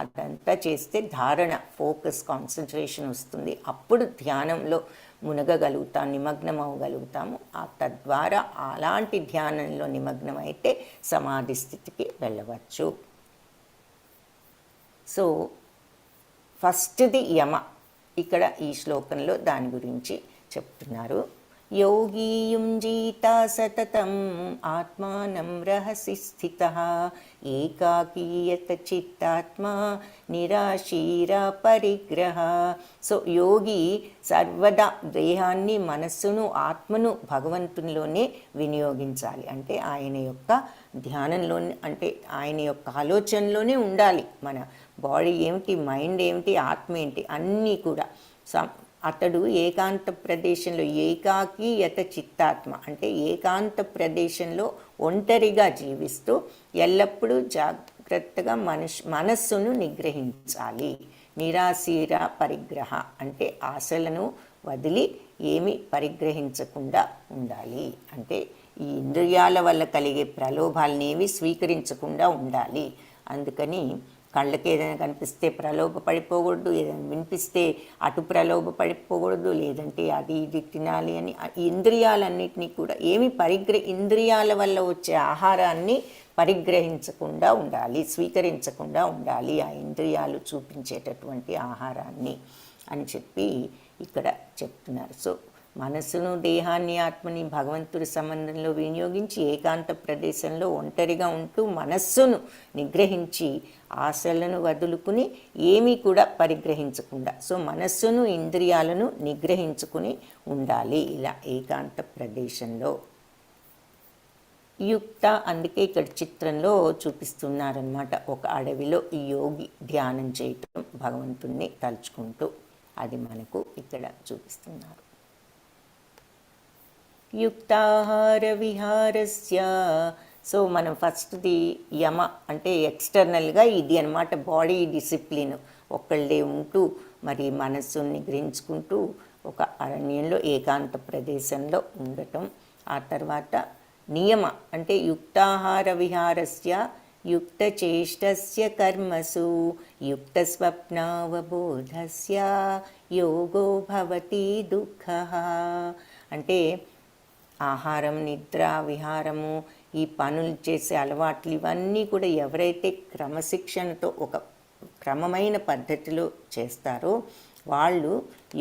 A: అదంతా చేస్తే ధారణ, ఫోకస్, కాన్సన్ట్రేషన్ వస్తుంది. అప్పుడు ధ్యానంలో మునగగలుగుతాం, నిమగ్నం అవ్వగలుగుతాము. తద్వారా అలాంటి ధ్యానంలో నిమగ్నం అయితే సమాధి స్థితికి వెళ్ళవచ్చు. సో ఫస్ట్ది యమ. ఇక్కడ ఈ శ్లోకంలో దాని గురించి చెప్తున్నారు. యోగి యుంజీత సతతం ఆత్మానం రహసి స్థితః ఏకాకీయత చిత్తాత్మా నిరాశీర పరిగ్రహ. సో యోగి సర్వదా దేహాన్ని, మనస్సును, ఆత్మను భగవంతునిలోనే వినియోగించాలి. అంటే ఆయన యొక్క ధ్యానంలోనే, అంటే ఆయన యొక్క ఆలోచనలోనే ఉండాలి. మన బాడీ ఏమిటి, మైండ్ ఏమిటి, ఆత్మ ఏంటి అన్నీ కూడా. అతడు ఏకాంత ప్రదేశంలో, ఏకాకి యత చిత్తాత్మ అంటే ఏకాంత ప్రదేశంలో ఒంటరిగా జీవిస్తూ ఎల్లప్పుడూ జాగ్రత్తగా మనస్సును నిగ్రహించాలి. నిరాశీర పరిగ్రహ అంటే ఆశలను వదిలి ఏమి పరిగ్రహించకుండా ఉండాలి. అంటే ఈ ఇంద్రియాల వల్ల కలిగే ప్రలోభాలనేవి స్వీకరించకుండా ఉండాలి. అందుకని కళ్ళకి ఏదైనా కనిపిస్తే ప్రలోభ పడిపోకూడదు, ఏదైనా వినిపిస్తే అటు ప్రలోభ పడిపోకూడదు, లేదంటే అది ఇది తినాలి అని. ఈ ఇంద్రియాలన్నింటినీ కూడా ఇంద్రియాల వల్ల వచ్చే ఆహారాన్ని పరిగ్రహించకుండా ఉండాలి, స్వీకరించకుండా ఉండాలి ఆ ఇంద్రియాలు చూపించేటటువంటి ఆహారాన్ని అని చెప్పి ఇక్కడ చెప్తున్నారు. సో మనస్సును, దేహాన్ని, ఆత్మని భగవంతుడి సంబంధంలో వినియోగించి ఏకాంత ప్రదేశంలో ఒంటరిగా ఉంటూ మనస్సును నిగ్రహించి ఆశలను వదులుకుని ఏమీ కూడా పరిగ్రహించకుండా, సో మనస్సును, ఇంద్రియాలను నిగ్రహించుకుని ఉండాలి ఇలా ఏకాంత ప్రదేశంలో. యుక్త, అందుకే ఇక్కడ చిత్రంలో చూపిస్తున్నారనమాట. ఒక అడవిలో ఈ యోగి ధ్యానం చేయటం, భగవంతుణ్ణి తలుచుకుంటూ, అది మనకు ఇక్కడ చూపిస్తున్నారు. యుక్తాహార విహారస్య. సో మనం ఫస్ట్ది యమ అంటే ఎక్స్టర్నల్గా ఇది అనమాట, బాడీ డిసిప్లిన్. ఒక్కళ్ళే ఉంటూ మరి మనస్సుని నిగ్రహించుకుంటూ ఒక అరణ్యంలో ఏకాంత ప్రదేశంలో ఉండటం. ఆ తర్వాత నియమ అంటే యుక్తాహార విహారస్య యుక్త చేష్టస్య కర్మసు యుక్త స్వప్నావబోధస్య యోగో భవతి దుఃఖః. అంటే ఆహారం, నిద్ర, విహారము, ఈ పనులు చేసే అలవాట్లు ఇవన్నీ కూడా ఎవరైతే క్రమశిక్షణతో ఒక క్రమమైన పద్ధతిలో చేస్తారో వాళ్ళు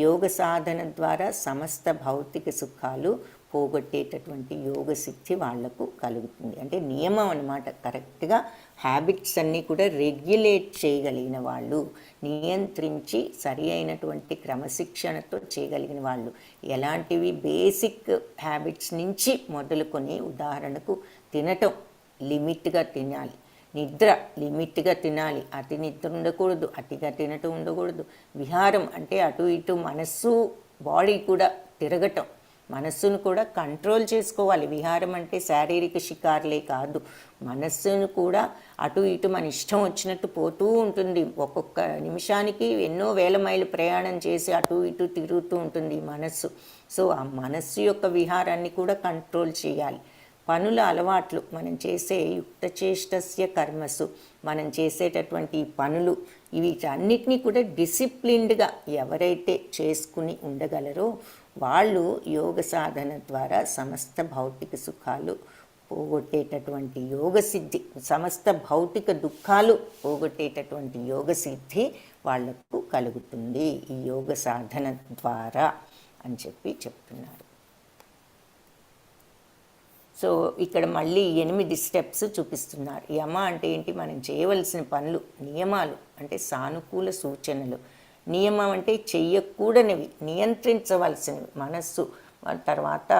A: యోగ సాధన ద్వారా సమస్త భౌతిక సుఖాలు పోగొట్టేటటువంటి యోగ సిద్ధి వాళ్లకు కలుగుతుంది. అంటే నియమం అన్నమాట. కరెక్ట్గా హ్యాబిట్స్ అన్నీ కూడా రెగ్యులేట్ చేయగలిగిన వాళ్ళు, నియంత్రించి సరి అయినటువంటి క్రమశిక్షణతో చేయగలిగిన వాళ్ళు. ఎలాంటివి బేసిక్ హ్యాబిట్స్ నుంచి మొదలుకొని, ఉదాహరణకు తినటం లిమిట్గా తినాలి, నిద్ర లిమిట్గా తినాలి, అతి నిద్ర ఉండకూడదు, అతిగా తినటం ఉండకూడదు. విహారం అంటే అటు ఇటు మనస్సు, బాడీ కూడా తిరగటం, మనస్సును కూడా కంట్రోల్ చేసుకోవాలి. విహారం అంటే శారీరక షికారులే కాదు, మనస్సును కూడా అటు ఇటు మన ఇష్టం వచ్చినట్టు పోతూ ఉంటుంది. ఒక్కొక్క నిమిషానికి ఎన్నో వేల మైలు ప్రయాణం చేసి అటు ఇటు తిరుగుతూ ఉంటుంది మనస్సు. సో ఆ మనస్సు యొక్క విహారాన్ని కూడా కంట్రోల్ చేయాలి. పనుల అలవాట్లు, మనం చేసే యుక్త చేష్టస్య కర్మసు, మనం చేసేటటువంటి పనులు వీటన్నిటినీ కూడా డిసిప్లిన్డ్గా ఎవరైతే చేసుకుని ఉండగలరో వాళ్ళు యోగ సాధన ద్వారా సమస్త భౌతిక సుఖాలు పోగొట్టేటటువంటి యోగ సిద్ధి, సమస్త భౌతిక దుఃఖాలు పోగొట్టేటటువంటి యోగ సిద్ధి వాళ్లకు కలుగుతుంది ఈ యోగ సాధన ద్వారా అని చెప్పి చెప్తున్నారు. సో ఇక్కడ మళ్ళీ 8 స్టెప్స్ చూపిస్తున్నారు. యమ అంటే ఏంటి, మనం చేయవలసిన పనులు. నియమాలు అంటే సానుకూల సూచనలు. నియమం అంటే చెయ్యకూడనివి, నియంత్రించవలసినవి. మనస్సు, తర్వాత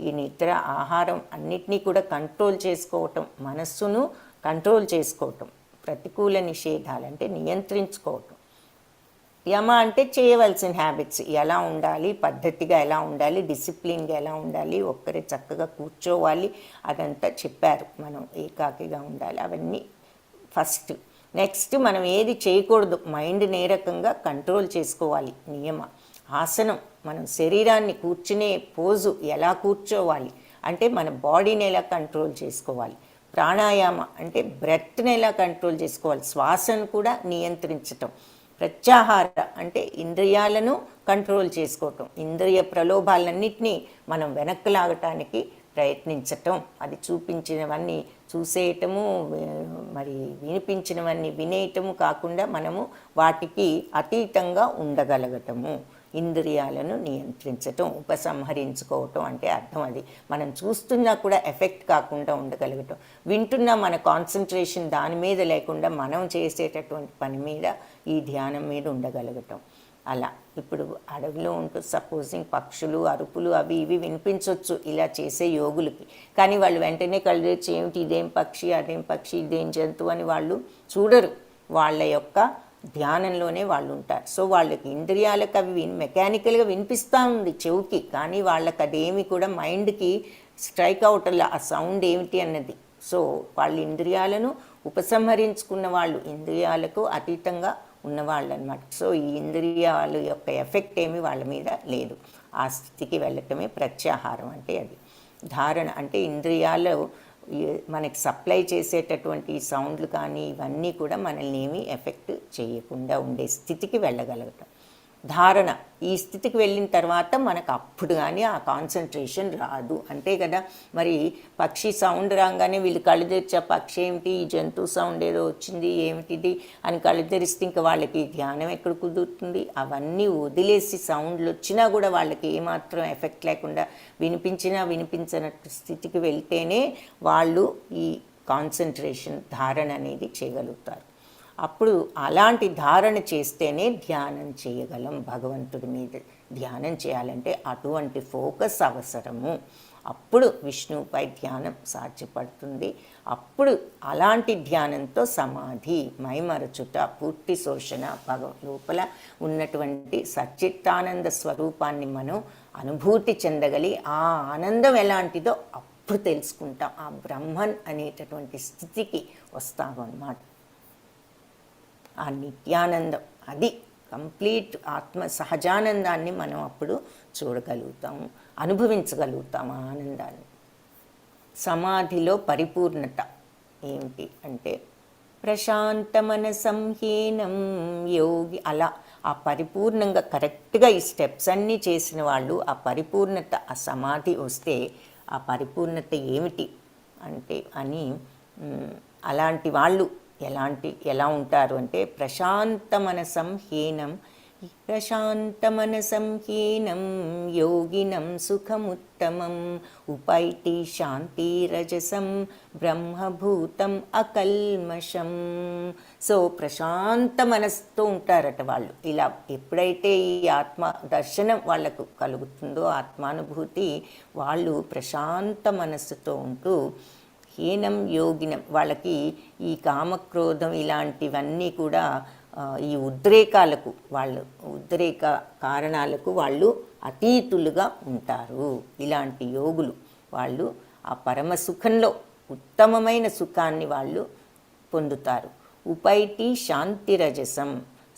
A: ఈ నిద్ర, ఆహారం అన్నిటినీ కూడా కంట్రోల్ చేసుకోవటం, మనస్సును కంట్రోల్ చేసుకోవటం. ప్రతికూల నిషేధాలు అంటే నియంత్రించుకోవటం. యమ అంటే చేయవలసిన హ్యాబిట్స్, ఎలా ఉండాలి, పద్ధతిగా ఎలా ఉండాలి, డిసిప్లిన్గా ఎలా ఉండాలి, ఒక్కరే చక్కగా కూర్చోవాలి, అదంతా చెప్పారు. మనం ఏకాకిగా ఉండాలి, అవన్నీ ఫస్ట్. నెక్స్ట్ మనం ఏది చేయకూడదు, మైండ్ని ఏ రకంగా కంట్రోల్ చేసుకోవాలి. నియమ. ఆసనం, మనం శరీరాన్ని కూర్చునే పోజు ఎలా కూర్చోవాలి, అంటే మన బాడీని ఎలా కంట్రోల్ చేసుకోవాలి, ప్రాణాయామ అంటే బ్రెత్ని ఎలా కంట్రోల్ చేసుకోవాలి, శ్వాసను కూడా నియంత్రించటం, ప్రత్యాహార అంటే ఇంద్రియాలను కంట్రోల్ చేసుకోవటం, ఇంద్రియ ప్రలోభాలన్నింటినీ మనం వెనక్కి లాగటానికి ప్రయత్నించటం, అది చూపించినవన్నీ చూసేయటము, మరి వినిపించినవన్నీ వినేయటము కాకుండా మనము వాటికి అతీతంగా ఉండగలగటము, ఇంద్రియాలను నియంత్రించటం, ఉపసంహరించుకోవటం అంటే అర్థం అది. మనం చూస్తున్నా కూడా ఎఫెక్ట్ కాకుండా ఉండగలగటం, వింటున్నా మన కాన్సన్ట్రేషన్ దాని మీద లేకుండా మనం చేసేటటువంటి పని మీద, ఈ ధ్యానం మీద ఉండగలగటం. అలా ఇప్పుడు అడవిలో ఉంటూ సపోజింగ్ పక్షులు అరుపులు అవి ఇవి వినిపించవచ్చు ఇలా చేసే యోగులకి, కానీ వాళ్ళు వెంటనే కళ్ళు తెరిచి ఏమిటి ఇదేం పక్షి అదేం పక్షి ఇదేం జంతువు అని వాళ్ళు చూడరు, వాళ్ళ యొక్క ధ్యానంలోనే వాళ్ళు ఉంటారు. సో వాళ్ళకి ఇంద్రియాలకు అవి మెకానికల్గా వినిపిస్తూ ఉంది చెవుకి, కానీ వాళ్ళకి అదేమి కూడా మైండ్కి స్ట్రైక్ అవటంలా ఆ సౌండ్ ఏమిటి అన్నది. సో వాళ్ళ ఇంద్రియాలను ఉపసంహరించుకున్న వాళ్ళు, ఇంద్రియాలకు అతీతంగా ఉన్నవాళ్ళు అనమాట. సో ఈ ఇంద్రియాల యొక్క ఎఫెక్ట్ ఏమి వాళ్ళ మీద లేదు. ఆ స్థితికి వెళ్ళటమే ప్రత్యాహారం అంటే అది. ధారణ అంటే ఇంద్రియాలు మనకి సప్లై చేసేటటువంటి సౌండ్లు కానీ ఇవన్నీ కూడా మనల్ని ఏమీ ఎఫెక్ట్ చేయకుండా ఉండే స్థితికి వెళ్ళగలగటం. ధారణ ఈ స్థితికి వెళ్ళిన తర్వాత మనకు అప్పుడు కానీ ఆ కాన్సన్ట్రేషన్ రాదు, అంతే కదా. మరి పక్షి సౌండ్ రాగానే వీళ్ళు కళ్ళు తెరిచి ఆ పక్షి ఏమిటి ఈ జంతువు సౌండ్ ఏదో వచ్చింది ఏమిటిది అని కళ్ళు తెరిస్తే ఇంకా వాళ్ళకి ధ్యానం ఎక్కడ కుదురుతుంది. అవన్నీ వదిలేసి సౌండ్లు వచ్చినా కూడా వాళ్ళకి ఏమాత్రం ఎఫెక్ట్ లేకుండా వినిపించినా వినిపించినట్టు స్థితికి వెళ్తేనే వాళ్ళు ఈ కాన్సన్ట్రేషన్ ధారణ అనేది చేయగలుగుతారు. అప్పుడు అలాంటి ధారణ చేస్తేనే ధ్యానం చేయగలం. భగవంతుడి మీద ధ్యానం చేయాలంటే అటువంటి ఫోకస్ అవసరము. అప్పుడు విష్ణువుపై ధ్యానం సాధ్యపడుతుంది. అప్పుడు అలాంటి ధ్యానంతో సమాధి, మైమరచుట, పూర్తి శోషణ, లోపల ఉన్నటువంటి సచ్చిత్తానంద స్వరూపాన్ని మనం అనుభూతి చెందగలి ఆ ఆనందం ఎలాంటిదో అప్పుడు తెలుసుకుంటాం. ఆ బ్రహ్మన్ అనేటటువంటి స్థితికి వస్తాము అన్నమాట. ఆ నిత్యానందం అది కంప్లీట్ ఆత్మ సహజానందాన్ని మనం అప్పుడు చూడగలుగుతాము, అనుభవించగలుగుతాము ఆ ఆనందాన్ని. సమాధిలో పరిపూర్ణత ఏమిటి అంటే ప్రశాంత మనసంహీనం యోగి. అలా ఆ పరిపూర్ణంగా కరెక్ట్గా ఈ స్టెప్స్ అన్నీ చేసిన వాళ్ళు ఆ పరిపూర్ణత, ఆ సమాధి వస్తే ఆ పరిపూర్ణత ఏమిటి అంటే అని అలాంటి వాళ్ళు ఎలా ఉంటారు అంటే ప్రశాంతమనసం హీనం యోగినం సుఖముత్తమం ఉపైతి శాంతిరజసం బ్రహ్మభూతం అకల్మషం. సో ప్రశాంత మనస్సుతో ఉంటారట వాళ్ళు. ఇలా ఎప్పుడైతే ఈ ఆత్మ దర్శనం వాళ్ళకు కలుగుతుందో, ఆత్మానుభూతి, వాళ్ళు ప్రశాంత మనస్సుతో ఉంటూ హీనం యోగినం, వాళ్ళకి ఈ కామక్రోధం ఇలాంటివన్నీ కూడా ఈ ఉద్రేకాలకు, ఉద్రేక కారణాలకు వాళ్ళు అతీతులుగా ఉంటారు. ఇలాంటి యోగులు వాళ్ళు ఆ పరమ సుఖంలో ఉత్తమమైన సుఖాన్ని వాళ్ళు పొందుతారు. ఉపైతి శాంతిరజసం.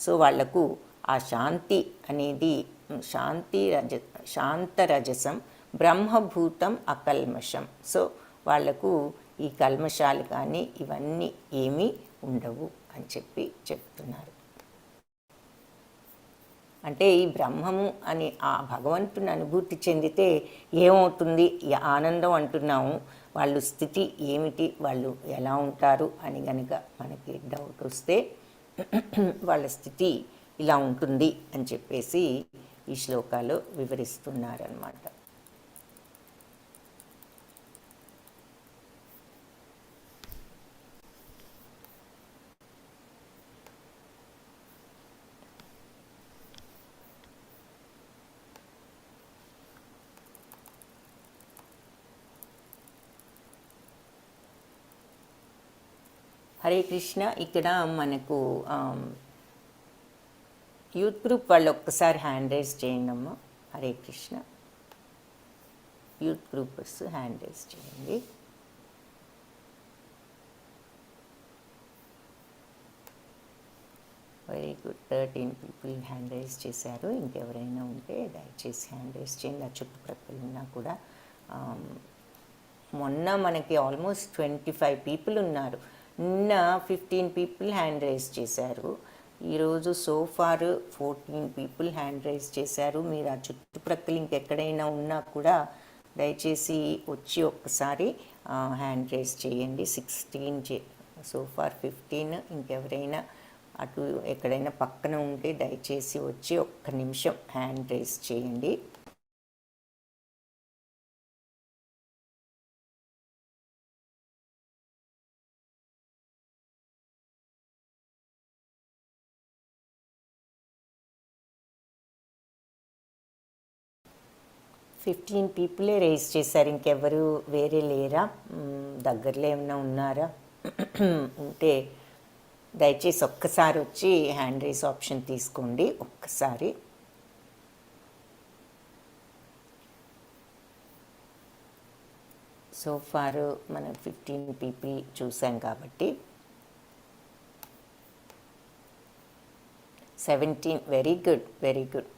A: సో వాళ్లకు ఆ శాంతి అనేది శాంతరజసం బ్రహ్మభూతం అకల్మషం. సో వాళ్లకు ఈ కల్మషాలు కానీ ఇవన్నీ ఏమీ ఉండవు అని చెప్తున్నారు. అంటే ఈ బ్రహ్మము అని ఆ భగవంతుని అనుభూతి చెందితే ఏమవుతుంది, ఆనందం అంటున్నాము, వాళ్ళు స్థితి ఏమిటి, వాళ్ళు ఎలా ఉంటారు అని కనుక మనకి డౌట్ వస్తే వాళ్ళ స్థితి ఇలా ఉంటుంది అని చెప్పేసి ఈ శ్లోకాలు వివరిస్తున్నారన్నమాట. హరే కృష్ణ. ఇక్కడ మనకు యూత్ గ్రూప్ వాళ్ళు ఒక్కసారి హ్యాండ్ రైజ్ చేయండి అమ్మా. Hare Krishna. Youth groupers hand raise చేయండి. Very good. 13 people hand raise చేశారు. ఇంకెవరైనా ఉంటే దయచేసి హ్యాండ్ రైజ్ చేయండి. ఆ చుట్టుప్రక్కల ఉన్నా కూడా మొన్న మనకి ఆల్మోస్ట్ 25 పీపుల్ ఉన్నారు. నిన్న 15 పీపుల్ హ్యాండ్ రైజ్ చేశారు. ఈరోజు సోఫార్ 14 పీపుల్ హ్యాండ్ రైజ్ చేశారు. మీరు ఆ చుట్టుప్రక్కల ఇంకెక్కడైనా ఉన్నా కూడా దయచేసి వచ్చి ఒక్కసారి హ్యాండ్ రైజ్ చేయండి. 16 సోఫార్ 15. ఇంకెవరైనా అటు ఎక్కడైనా పక్కన ఉంటే దయచేసి వచ్చి ఒక్క నిమిషం హ్యాండ్ రైజ్ చేయండి. ఫిఫ్టీన్ పీపులే రేస్ చేశారు. ఇంకెవరు వేరే లేరా? దగ్గరలో ఏమైనా ఉన్నారా? ఉంటే దయచేసి ఒక్కసారి వచ్చి హ్యాండ్ రైస్ ఆప్షన్ తీసుకోండి. ఒక్కసారి సో ఫార్ మనం 15 పీపుల్ చూసాం కాబట్టి 17. Very good, very good.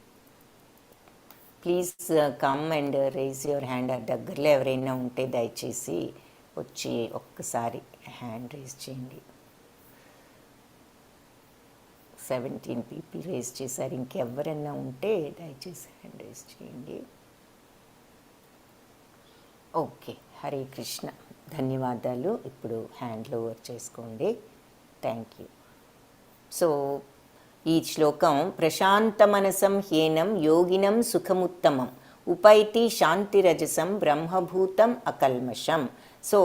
A: Please come and raise your hand. దగ్గరలో ఎవరైనా ఉంటే దయచేసి వచ్చి ఒక్కసారి హ్యాండ్ రేజ్ చేయండి. 17 పీపుల్ రేజ్ చేశారు. ఇంకెవరైనా ఉంటే దయచేసి హ్యాండ్ రేజ్ చేయండి. ఓకే, హరే కృష్ణ, ధన్యవాదాలు. ఇప్పుడు హ్యాండ్ ఓవర్ చేసుకోండి. Thank you. సో ఈ శ్లోకం ప్రశాంత మనసం హ్యేనం యోగినం సుఖముత్తమం ఉపైతి శాంతిరజసం బ్రహ్మభూతం అకల్మషం. సో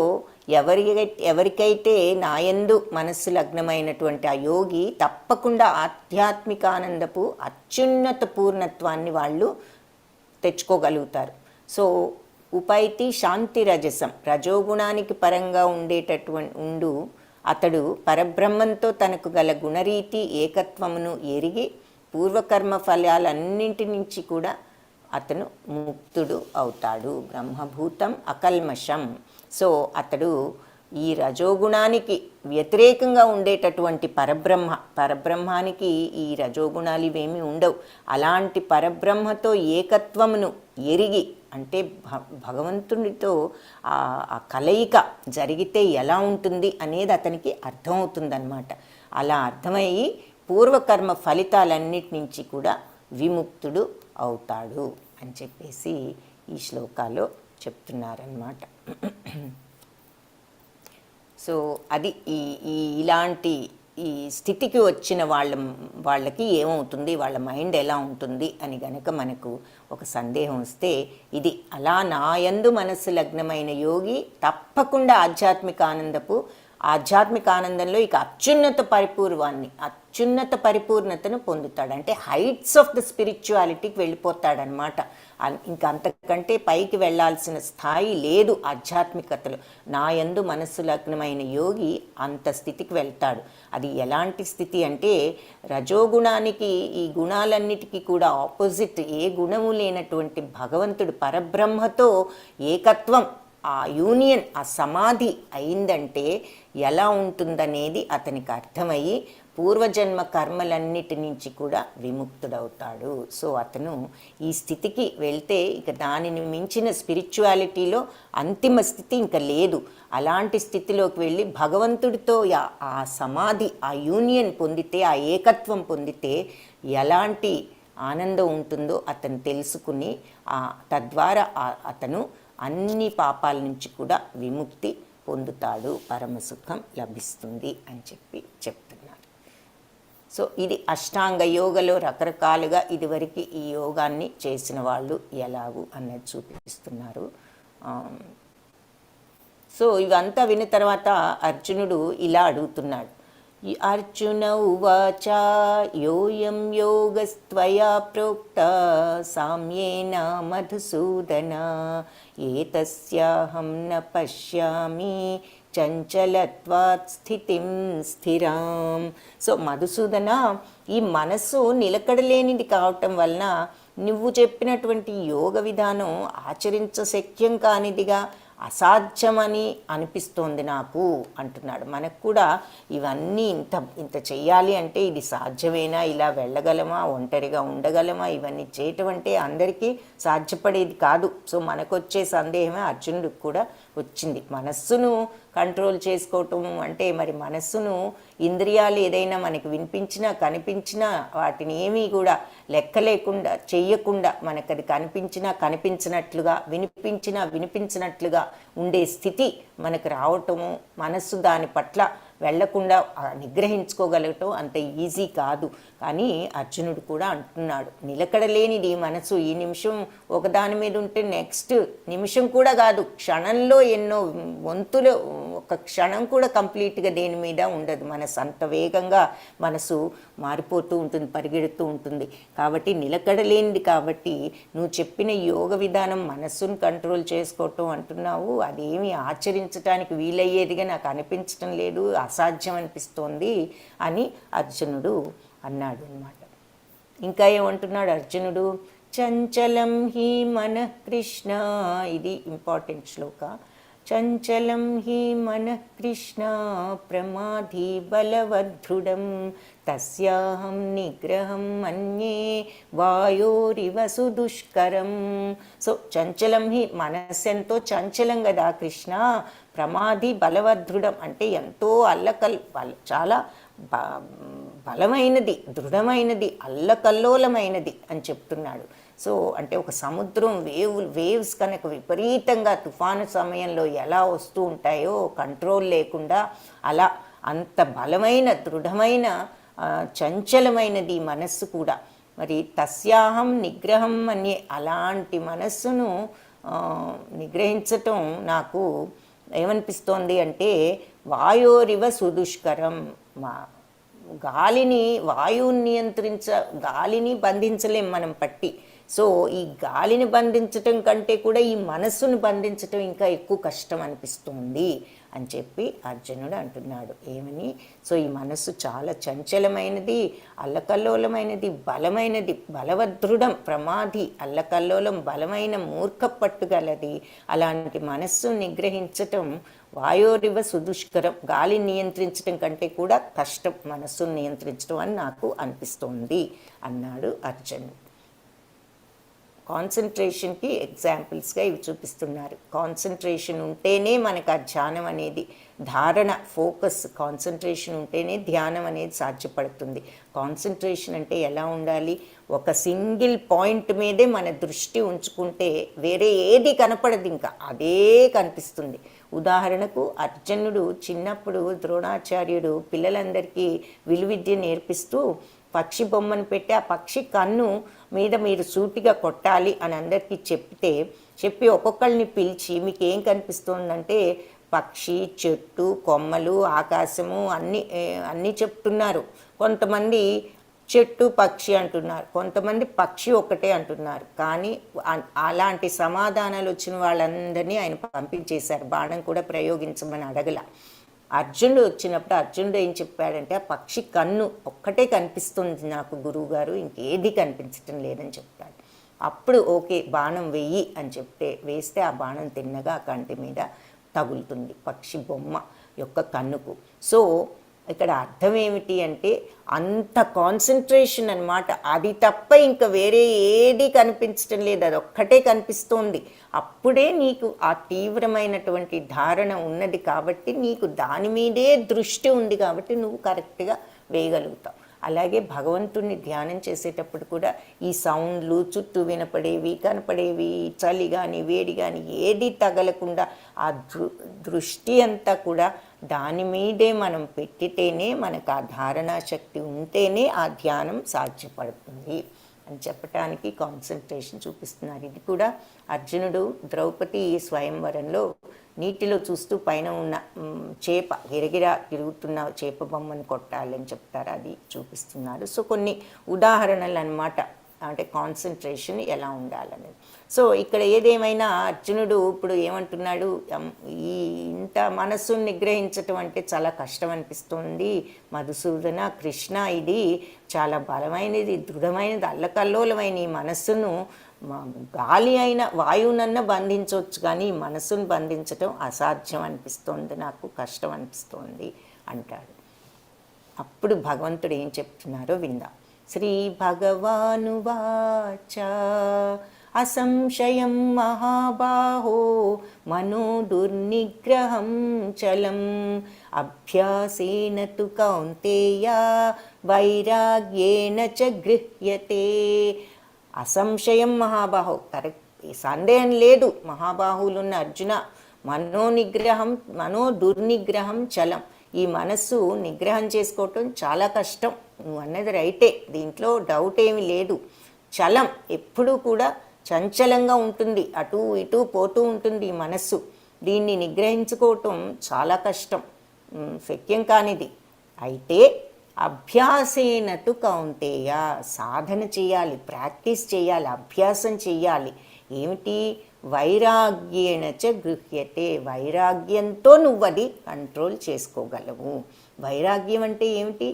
A: ఎవరికైతే నాయందు మనస్సు లగ్నమైనటువంటి ఆ యోగి తప్పకుండా ఆధ్యాత్మిక ఆనందపు అత్యున్నత పూర్ణత్వాన్ని వాళ్ళు తెచ్చుకోగలుగుతారు. సో ఉపైతి శాంతిరజసం, రజోగుణానికి పరంగా ఉండేటటువంటి అతడు పరబ్రహ్మంతో తనకు గల గుణరీతి ఏకత్వమును ఎరిగి పూర్వకర్మ ఫలాలన్నింటి నుంచి కూడా అతను ముక్తుడు అవుతాడు. బ్రహ్మభూతం అకల్మషం. సో అతడు ఈ రజోగుణానికి వ్యతిరేకంగా ఉండేటటువంటి పరబ్రహ్మానికి ఈ రజోగుణాలు ఇవేమీ ఉండవు. అలాంటి పరబ్రహ్మతో ఏకత్వమును ఎరిగి, అంటే భగవంతునితో ఆ కలయిక జరిగితే ఎలా ఉంటుంది అనేది అతనికి అర్థమవుతుందన్నమాట. అలా అర్థమయ్యి పూర్వకర్మ ఫలితాలన్నిటి నుంచి కూడా విముక్తుడు అవుతాడు అని చెప్పేసి ఈ శ్లోకాల్లో చెప్తున్నారన్నమాట. సో అది ఇలాంటి ఈ స్థితికి వచ్చిన వాళ్ళకి ఏమవుతుంది, వాళ్ళ మైండ్ ఎలా ఉంటుంది అని గనక మనకు ఒక సందేహం వస్తే, ఇది అలా నాయందు మనస్సు లగ్నమైన యోగి తప్పకుండా ఆధ్యాత్మిక ఆనందంలో ఇక అత్యున్నత పరిపూర్ణతను పొందుతాడు. అంటే హైట్స్ ఆఫ్ ద స్పిరిచువాలిటీకి వెళ్ళిపోతాడనమాట. ఇంకా అంతకంటే పైకి వెళ్ళాల్సిన స్థాయి లేదు ఆధ్యాత్మికతలో. నాయందు మనస్సు లగ్నమైన యోగి అంత స్థితికి వెళ్తాడు. అది ఎలాంటి స్థితి అంటే, రజోగుణానికి ఈ గుణాలన్నిటికీ కూడా ఆపోజిట్, ఏ గుణము లేనటువంటి భగవంతుడు పరబ్రహ్మతో ఏకత్వం, ఆ యూనియన్, ఆ సమాధి అయిందంటే ఎలా ఉంటుందనేది అతనికి అర్థమయ్యి పూర్వజన్మ కర్మలన్నిటి నుంచి కూడా విముక్తుడవుతాడు. సో అతను ఈ స్థితికి వెళ్తే ఇక దానిని మించిన స్పిరిచువాలిటీలో అంతిమ స్థితి ఇంకా లేదు. అలాంటి స్థితిలోకి వెళ్ళి భగవంతుడితో ఆ సమాధి, ఆ యూనియన్ పొందితే, ఆ ఏకత్వం పొందితే ఎలాంటి ఆనందం ఉంటుందో అతను తెలుసుకుని తద్వారా అతను అన్ని పాపాల నుంచి కూడా విముక్తి పొందుతాడు, పరమసుఖం లభిస్తుంది అని చెప్తున్నారు. సో ఇది అష్టాంగ యోగలో రకరకాలుగా ఇదివరకు ఈ యోగాన్ని చేసిన వాళ్ళు ఎలాగు అన్నది చూపిస్తున్నారు. సో ఇవంతా విన్న తర్వాత అర్జునుడు ఇలా అడుగుతున్నాడు. అర్జున ఉవాచ యోయం యోగస్త్వయా ప్రోక్త సామ్యేన మధుసూదన ఏతస్యాహం న పశ్యామి చంచలత్వాత్ స్థితిం స్థిరాం. సో మధుసూదన, ఈ మనస్సు నిలకడలేనిది కావటం వలన నువ్వు చెప్పినటువంటి యోగ విధానం ఆచరించశక్యం కానిదిగా, అసాధ్యమని అనిపిస్తోంది నాకు అంటున్నాడు. మనకు కూడా ఇవన్నీ ఇంత చెయ్యాలి అంటే ఇది సాధ్యమేనా, ఇలా వెళ్ళగలమా, ఒంటరిగా ఉండగలమా, ఇవన్నీ చేయటం అంటే అందరికీ సాధ్యపడేది కాదు. సో మనకొచ్చే సందేహమే అర్జునుడికి కూడా వచ్చింది. మనస్సును కంట్రోల్ చేసుకోవటం అంటే మరి మనస్సును ఇంద్రియాలు ఏదైనా మనకి వినిపించినా కనిపించినా వాటిని ఏమీ కూడా లెక్క లేకుండా చెయ్యకుండా మనకు అది కనిపించినా కనిపించినట్లుగా వినిపించినా వినిపించినట్లుగా ఉండే స్థితి మనకు రావటము, మనస్సు దాని పట్ల వెళ్లకుండా నిగ్రహించుకోగలగటం అంత ఈజీ కాదు. కానీ అర్జునుడు కూడా అంటున్నాడు, నిలకడలేనిది మనసు. ఈ నిమిషం ఒకదాని మీద ఉంటే నెక్స్ట్ నిమిషం కూడా కాదు, క్షణంలో ఎన్నో వంతులు, ఒక క్షణం కూడా కంప్లీట్గా దేని మీద ఉండదు మనసు. అంత వేగంగా మనసు మారిపోతూ ఉంటుంది, పరిగెడుతూ ఉంటుంది. కాబట్టి నిలకడలేనిది. కాబట్టి నువ్వు చెప్పిన యోగ విధానం మనస్సును కంట్రోల్ చేసుకోవటం అంటున్నావు, అదేమి ఆచరించడానికి వీలయ్యేదిగా నాకు అనిపించటం లేదు, అసాధ్యం అనిపిస్తోంది అని అర్జునుడు అన్నాడు అన్నమాట. ఇంకా ఏమంటున్నాడు అర్జునుడు, చంచలం హి మన కృష్ణ, ఇది ఇంపార్టెంట్ శ్లోక. చంచలం హి మన కృష్ణ ప్రమాధి బలవద్ధృఢం తస్యాహం నిగ్రహం మన్యే వాయోరివ సుదుష్కరం. సో చంచలం హి, మనస్సు ఎంతో చంచలం కదా కృష్ణ. ప్రమాధి బలవద్ధృఢం అంటే ఎంతో చాలా బలమైనది, దృఢమైనది, అల్లకల్లోలమైనది అని చెప్తున్నాడు. సో అంటే ఒక సముద్రం వేవ్స్ కనుక విపరీతంగా తుఫాను సమయంలో ఎలా వస్తూ ఉంటాయో కంట్రోల్ లేకుండా, అలా అంత బలమైన దృఢమైన చంచలమైనది మనస్సు కూడా. మరి తస్యాహం నిగ్రహం అనే అలాంటి మనస్సును నిగ్రహించటం నాకు ఏమనిపిస్తోంది అంటే వాయోరివ సుదుష్కరం. వాయువుని గాలిని బంధించలేం మనం పట్టి. సో ఈ గాలిని బంధించటం కంటే కూడా ఈ మనస్సును బంధించటం ఇంకా ఎక్కువ కష్టం అనిపిస్తుంది అని చెప్పి అర్జునుడు అంటున్నాడు. ఏమని? సో ఈ మనస్సు చాలా చంచలమైనది, అల్లకల్లోలమైనది, బలమైనది, బలవదృఢం, ప్రమాది, అల్లకల్లోలం, బలమైన మూర్ఖ పట్టుగలది. అలాంటి మనస్సు నిగ్రహించటం వాయోరివ సుదుష్కరం, గాలిని నియంత్రించడం కంటే కూడా కష్టం మనస్సును నియంత్రించడం అని నాకు అనిపిస్తోంది అన్నాడు అర్జునుడు. కాన్సన్ట్రేషన్కి ఎగ్జాంపుల్స్గా ఇవి చూపిస్తున్నారు. కాన్సన్ట్రేషన్ ఉంటేనే మనకు ఆ ధ్యానం అనేది, ధారణ, ఫోకస్, కాన్సన్ట్రేషన్ ఉంటేనే ధ్యానం అనేది సాధ్యపడుతుంది. కాన్సన్ట్రేషన్ అంటే ఎలా ఉండాలి? ఒక సింగిల్ పాయింట్ మీదే మన దృష్టి ఉంచుకుంటే వేరే ఏది కనపడదు, ఇంకా అదే కనిపిస్తుంది. ఉదాహరణకు అర్జునుడు చిన్నప్పుడు ద్రోణాచార్యుడు పిల్లలందరికీ విలువిద్య నేర్పిస్తూ పక్షి బొమ్మను పెట్టి ఆ పక్షి కన్ను మీద మీరు సూటిగా కొట్టాలి అని అందరికీ చెప్పి ఒక్కొక్కరిని పిలిచి మీకు ఏం కనిపిస్తుందంటే పక్షి, చెట్టు, కొమ్మలు, ఆకాశము అన్నీ చెప్తున్నారు. కొంతమంది చెట్టు పక్షి అంటున్నారు, కొంతమంది పక్షి ఒక్కటే అంటున్నారు. కానీ అలాంటి సమాధానాలు వచ్చిన వాళ్ళందరినీ ఆయన పంపించేశారు, బాణం కూడా ప్రయోగించమని అడగల. అర్జునుడు వచ్చినప్పుడు అర్జునుడు ఏం చెప్పాడంటే, ఆ పక్షి కన్ను ఒక్కటే కనిపిస్తుంది నాకు గురువుగారు, ఇంకేది కనిపించటం లేదని చెప్తాడు. అప్పుడు ఓకే బాణం వెయ్యి అని వేస్తే ఆ బాణం తిన్నగా ఆ కంటి మీద తగులుతుంది పక్షి బొమ్మ యొక్క కన్నుకు. సో ఇక్కడ అర్థం ఏమిటి అంటే అంత కాన్సన్ట్రేషన్ అన్నమాట. అది తప్ప ఇంకా వేరే ఏది కనిపించటం లేదు, అది ఒక్కటే కనిపిస్తోంది. అప్పుడే నీకు ఆ తీవ్రమైనటువంటి ధారణ ఉన్నది కాబట్టి, నీకు దాని మీదే దృష్టి ఉంది కాబట్టి నువ్వు కరెక్ట్గా వేయగలుగుతావు. అలాగే భగవంతుణ్ణి ధ్యానం చేసేటప్పుడు కూడా ఈ సౌండ్లు, చుట్టూ వినపడేవి, కనపడేవి, చలి కానీ వేడి కానీ ఏది తగలకుండా ఆ దృష్టి అంతా కూడా దాని మీదే మనం పెట్టితేనే, మనకు ఆ ధారణా శక్తి ఉంటేనే ఆ ధ్యానం సాధ్యపడుతుంది అని చెప్పటానికి కాన్సన్ట్రేషన్ చూపిస్తున్నారు. ఇది కూడా అర్జునుడు ద్రౌపది స్వయంవరంలో నీటిలో చూస్తూ పైన ఉన్న చేప, గిరగిరా తిరుగుతున్న చేప బొమ్మను కొట్టాలని చెప్తారు, అది చూపిస్తున్నారు. సో కొన్ని ఉదాహరణలు అన్నమాట, అంటే కాన్సన్ట్రేషన్ ఎలా ఉండాలనేది. సో ఇక్కడ ఏదేమైనా అర్జునుడు ఇప్పుడు ఏమంటున్నాడు, ఇంత మనస్సును నిగ్రహించటం అంటే చాలా కష్టం అనిపిస్తుంది మధుసూదన, కృష్ణ, ఇది చాలా బలమైనది, దృఢమైనది, అల్లకల్లోలమైన ఈ మనస్సును గాలి అయిన వాయువునన్నా బంధించవచ్చు, కానీ మనస్సును బంధించటం అసాధ్యం అనిపిస్తోంది, నాకు కష్టం అనిపిస్తోంది అంటాడు. అప్పుడు భగవంతుడు ఏం చెప్తున్నారో విందాం. శ్రీ భగవానువాచ అసంశయం మహాబాహో మనో దుర్నిగ్రహం చలం అభ్యాసేన తు కౌంతేయ వైరాగ్యేన చ గృహ్యతే. అసంశయం మహాబాహో, కరెక్ట్, సందేహం లేదు మహాబాహులున్న అర్జున. మనో దుర్నిగ్రహం చలం, ఈ మనస్సు నిగ్రహం చేసుకోవటం చాలా కష్టం. నువ్వు అన్నది రైటే, దీంట్లో డౌట్ ఏమీ లేదు. చలం, ఎప్పుడూ కూడా చంచలంగా ఉంటుంది, అటు ఇటు పోతూ ఉంటుంది ఈ మనస్సు. దీన్ని నిగ్రహించుకోవటం చాలా కష్టం, శక్యం కానిది. అయితే అభ్యాసేనతు కౌంతేయ, సాధన చేయాలి, ప్రాక్టీస్ చేయాలి, అభ్యాసం చేయాలి. ఏమిటి? వైరాగ్యేణ చ గృహ్యతే, వైరాగ్యంతో నువ్వు అది కంట్రోల్ చేసుకోగలవు. వైరాగ్యం అంటే ఏమిటి?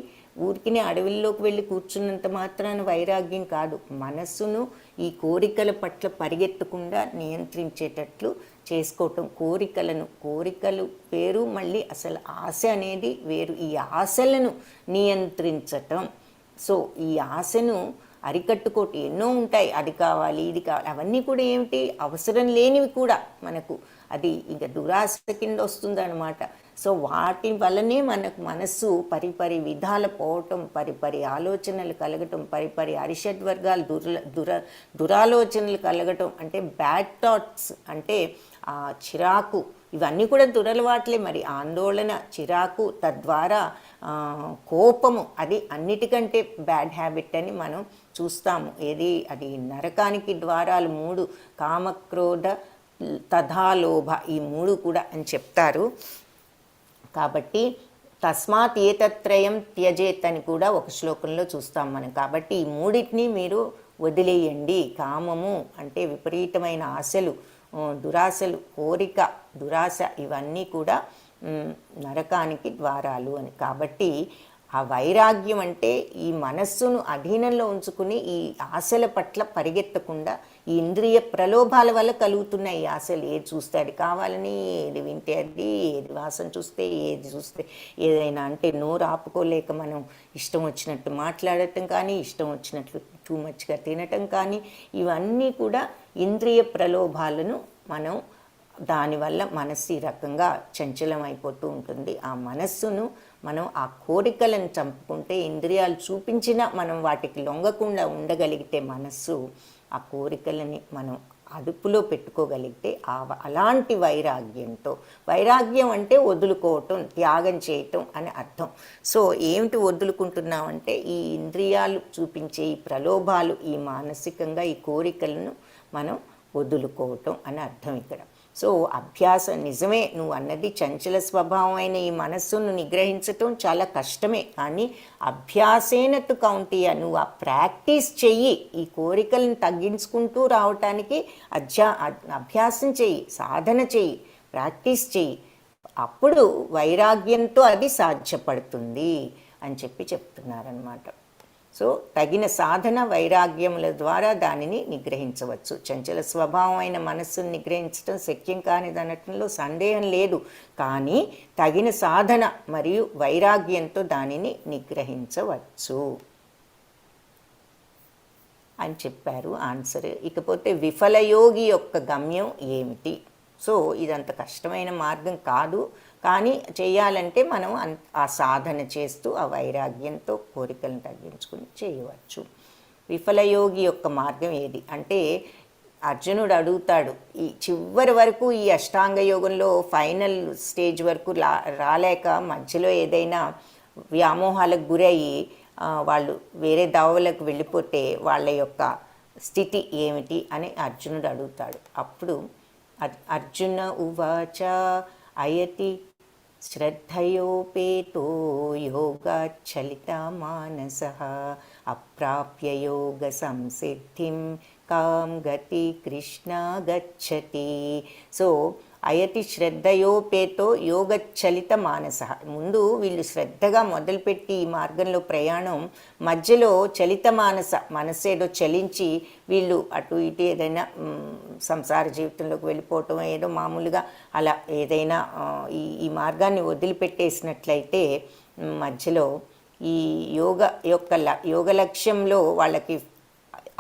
A: ఊరికినే అడవిల్లోకి వెళ్ళి కూర్చున్నంత మాత్రాన వైరాగ్యం కాదు. మనస్సును ఈ కోరికల పట్ల పరిగెత్తకుండా నియంత్రించేటట్లు చేసుకోవటం. కోరికలు వేరు, మళ్ళీ అసలు ఆశ అనేది వేరు. ఈ ఆశలను నియంత్రించటం. సో ఈ ఆశను అరికట్టుకోటి ఎన్నో ఉంటాయి, అది కావాలి ఇది కావాలి, అవన్నీ కూడా ఏమిటి? అవసరం లేనివి కూడా మనకు. అది ఇక దురాశ కింద వస్తుందన్నమాట. సో వాటి వల్లనే మనకు మనస్సు పరిపరి విధాల పోవటం, పరిపరి ఆలోచనలు కలగటం, పరిపరి అరిషడ్వర్గాలు దురాలోచనలు కలగటం. అంటే బ్యాడ్ థాట్స్, అంటే చిరాకు, ఇవన్నీ కూడా దురలవాట్లే. మరి ఆందోళన, చిరాకు, తద్వారా కోపము, అది అన్నిటికంటే బ్యాడ్ హ్యాబిట్ అని మనం చూస్తాము. ఏది? అది నరకానికి ద్వారాలు 3, కామక్రోధ తథాలోభ, ఈ 3 కూడా అని చెప్తారు. కాబట్టి తస్మాత్ ఏతత్రయం త్యజేత్ అని కూడా ఒక శ్లోకంలో చూస్తాం మనం. కాబట్టి ఈ 3టిని మీరు వదిలేయండి. కామము అంటే విపరీతమైన ఆశలు, దురాశలు, కోరిక, దురాశ, ఇవన్నీ కూడా నరకానికి ద్వారాలు అని. కాబట్టి ఆ వైరాగ్యం అంటే ఈ మనస్సును అధీనంలో ఉంచుకుని ఈ ఆశల పట్ల పరిగెత్తకుండా, ఈ ఇంద్రియ ప్రలోభాల వల్ల కలుగుతున్న ఈ ఆశలు, ఏది చూస్తే అది కావాలని, ఏది వింటే అది, ఏది వాసన చూస్తే, ఏది చూస్తే ఏదైనా అంటే నోరు ఆపుకోలేక మనం ఇష్టం వచ్చినట్టు మాట్లాడటం కానీ, ఇష్టం వచ్చినట్లు టూ మచ్గా తినటం కానీ, ఇవన్నీ కూడా ఇంద్రియ ప్రలోభాలను మనం, దానివల్ల మనస్సు ఈ రకంగా చంచలం అయిపోతూ ఉంటుంది. ఆ మనస్సును మనం ఆ కోరికలను చంపుకుంటే, ఇంద్రియాలు చూపించినా మనం వాటికి లొంగకుండా ఉండగలిగితే, మనస్సు ఆ కోరికలని మనం అదుపులో పెట్టుకోగలిగితే, అలాంటి వైరాగ్యంతో, వైరాగ్యం అంటే వదులుకోవటం, త్యాగం చేయటం అని అర్థం. సో ఏమిటి వదులుకుంటున్నామంటే, ఈ ఇంద్రియాలు చూపించే ఈ ప్రలోభాలు, ఈ మానసికంగా ఈ కోరికలను మనం వదులుకోవటం అని అర్థం ఇక్కడ. సో అభ్యాసం, నిజమే నువ్వు అన్నది, చంచల స్వభావమైన ఈ మనస్సును నిగ్రహించటం చాలా కష్టమే. కానీ అభ్యాసేనతు కౌంతేయ, నువ్వు ఆ ప్రాక్టీస్ చెయ్యి. ఈ కోరికలను తగ్గించుకుంటూ రావటానికి అభ్యాసం చెయ్యి, సాధన చెయ్యి, ప్రాక్టీస్ చెయ్యి. అప్పుడు వైరాగ్యంతో అది సాధ్యపడుతుంది అని చెప్తున్నారనమాట. సో తగిన సాధన, వైరాగ్యముల ద్వారా దానిని నిగ్రహించవచ్చు. చంచల స్వభావమైన మనస్సును నిగ్రహించడం శక్యం కానిదనటంలో సందేహం లేదు. కానీ తగిన సాధన మరియు వైరాగ్యంతో దానిని నిగ్రహించవచ్చు అని చెప్పారు ఆన్సర్. ఇకపోతే విఫలయోగి యొక్క గమ్యం ఏమిటి? సో ఇదంత కష్టమైన మార్గం కాదు, కానీ చేయాలంటే మనం ఆ సాధన చేస్తూ ఆ వైరాగ్యంతో కోరికలను తగ్గించుకుని చేయవచ్చు. విఫలయోగి యొక్క మార్గం ఏది అంటే, అర్జునుడు అడుగుతాడు, ఈ చివరి వరకు ఈ అష్టాంగ యోగంలో ఫైనల్ స్టేజ్ వరకు రాలేక మధ్యలో ఏదైనా వ్యామోహాలకు గురయ్యి వాళ్ళు వేరే దావులకు వెళ్ళిపోతే వాళ్ళ యొక్క స్థితి ఏమిటి అని అర్జునుడు అడుగుతాడు. అప్పుడు అర్జున ఉవాచ అయతి శ్రద్ధయోపేతో యోగాచ్చలిత మానసః అప్రాప్య యోగ సంసిద్ధిం కాం గతి కృష్ణ గచ్చతి. సో అయతి శ్రద్ధయోపేతో యోగచ్చలిత మానస. ముందు వీళ్ళు శ్రద్ధగా మొదలుపెట్టి ఈ మార్గంలో ప్రయాణం, మధ్యలో చలిత మనస్సు ఏదో చలించి వీళ్ళు అటు ఇటు ఏదైనా సంసార జీవితంలోకి వెళ్ళిపోవటం, ఏదో మామూలుగా అలా ఏదైనా ఈ మార్గాన్ని వదిలిపెట్టేసినట్లయితే మధ్యలో ఈ యోగ లక్ష్యంలో వాళ్ళకి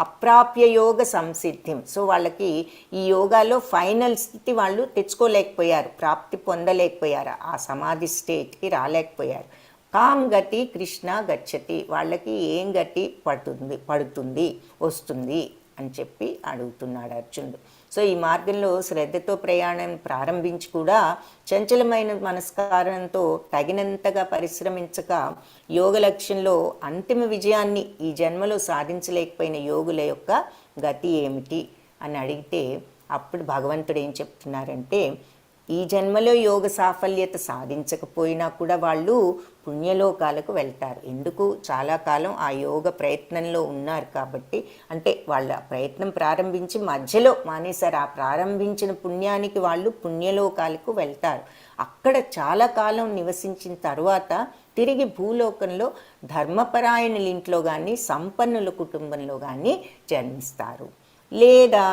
A: అప్రాప్య యోగ సంసిద్ధిం. సో వాళ్ళకి ఈ యోగాలో ఫైనల్ స్థితి వాళ్ళు తెచ్చుకోలేకపోయారు, ప్రాప్తి పొందలేకపోయారు, ఆ సమాధి స్టేట్కి రాలేకపోయారు. కాం గతి కృష్ణ గచ్చతి, వాళ్ళకి ఏం గతి పడుతుంది వస్తుంది అని చెప్పి అడుగుతున్నాడు అర్జునుడు. సో ఈ మార్గంలో శ్రద్ధతో ప్రయాణం ప్రారంభించి కూడా చంచలమైన మనస్కారంతో తగినంతగా పరిశ్రమించక యోగ లక్ష్యంలో అంతిమ విజయాన్ని ఈ జన్మలో సాధించలేకపోయిన యోగుల యొక్క గతి ఏమిటి అని అడిగితే అప్పుడు భగవంతుడు ఏం చెప్తున్నారంటే, ఈ జన్మలో యోగ సాఫల్యత సాధించకపోయినా కూడా వాళ్ళు పుణ్యలోకాలకు వెళ్తారు. ఎందుకు? చాలా కాలం ఆ యోగ ప్రయత్నంలో ఉన్నారు కాబట్టి. అంటే వాళ్ళ ప్రయత్నం ప్రారంభించి మధ్యలో మానేశారు, ఆ ప్రారంభించిన పుణ్యానికి వాళ్ళు పుణ్యలోకాలకు వెళ్తారు. అక్కడ చాలా కాలం నివసించిన తర్వాత తిరిగి భూలోకంలో ధర్మపరాయణుల ఇంట్లో కానీ సంపన్నుల కుటుంబంలో కానీ జన్మిస్తారు. లేదా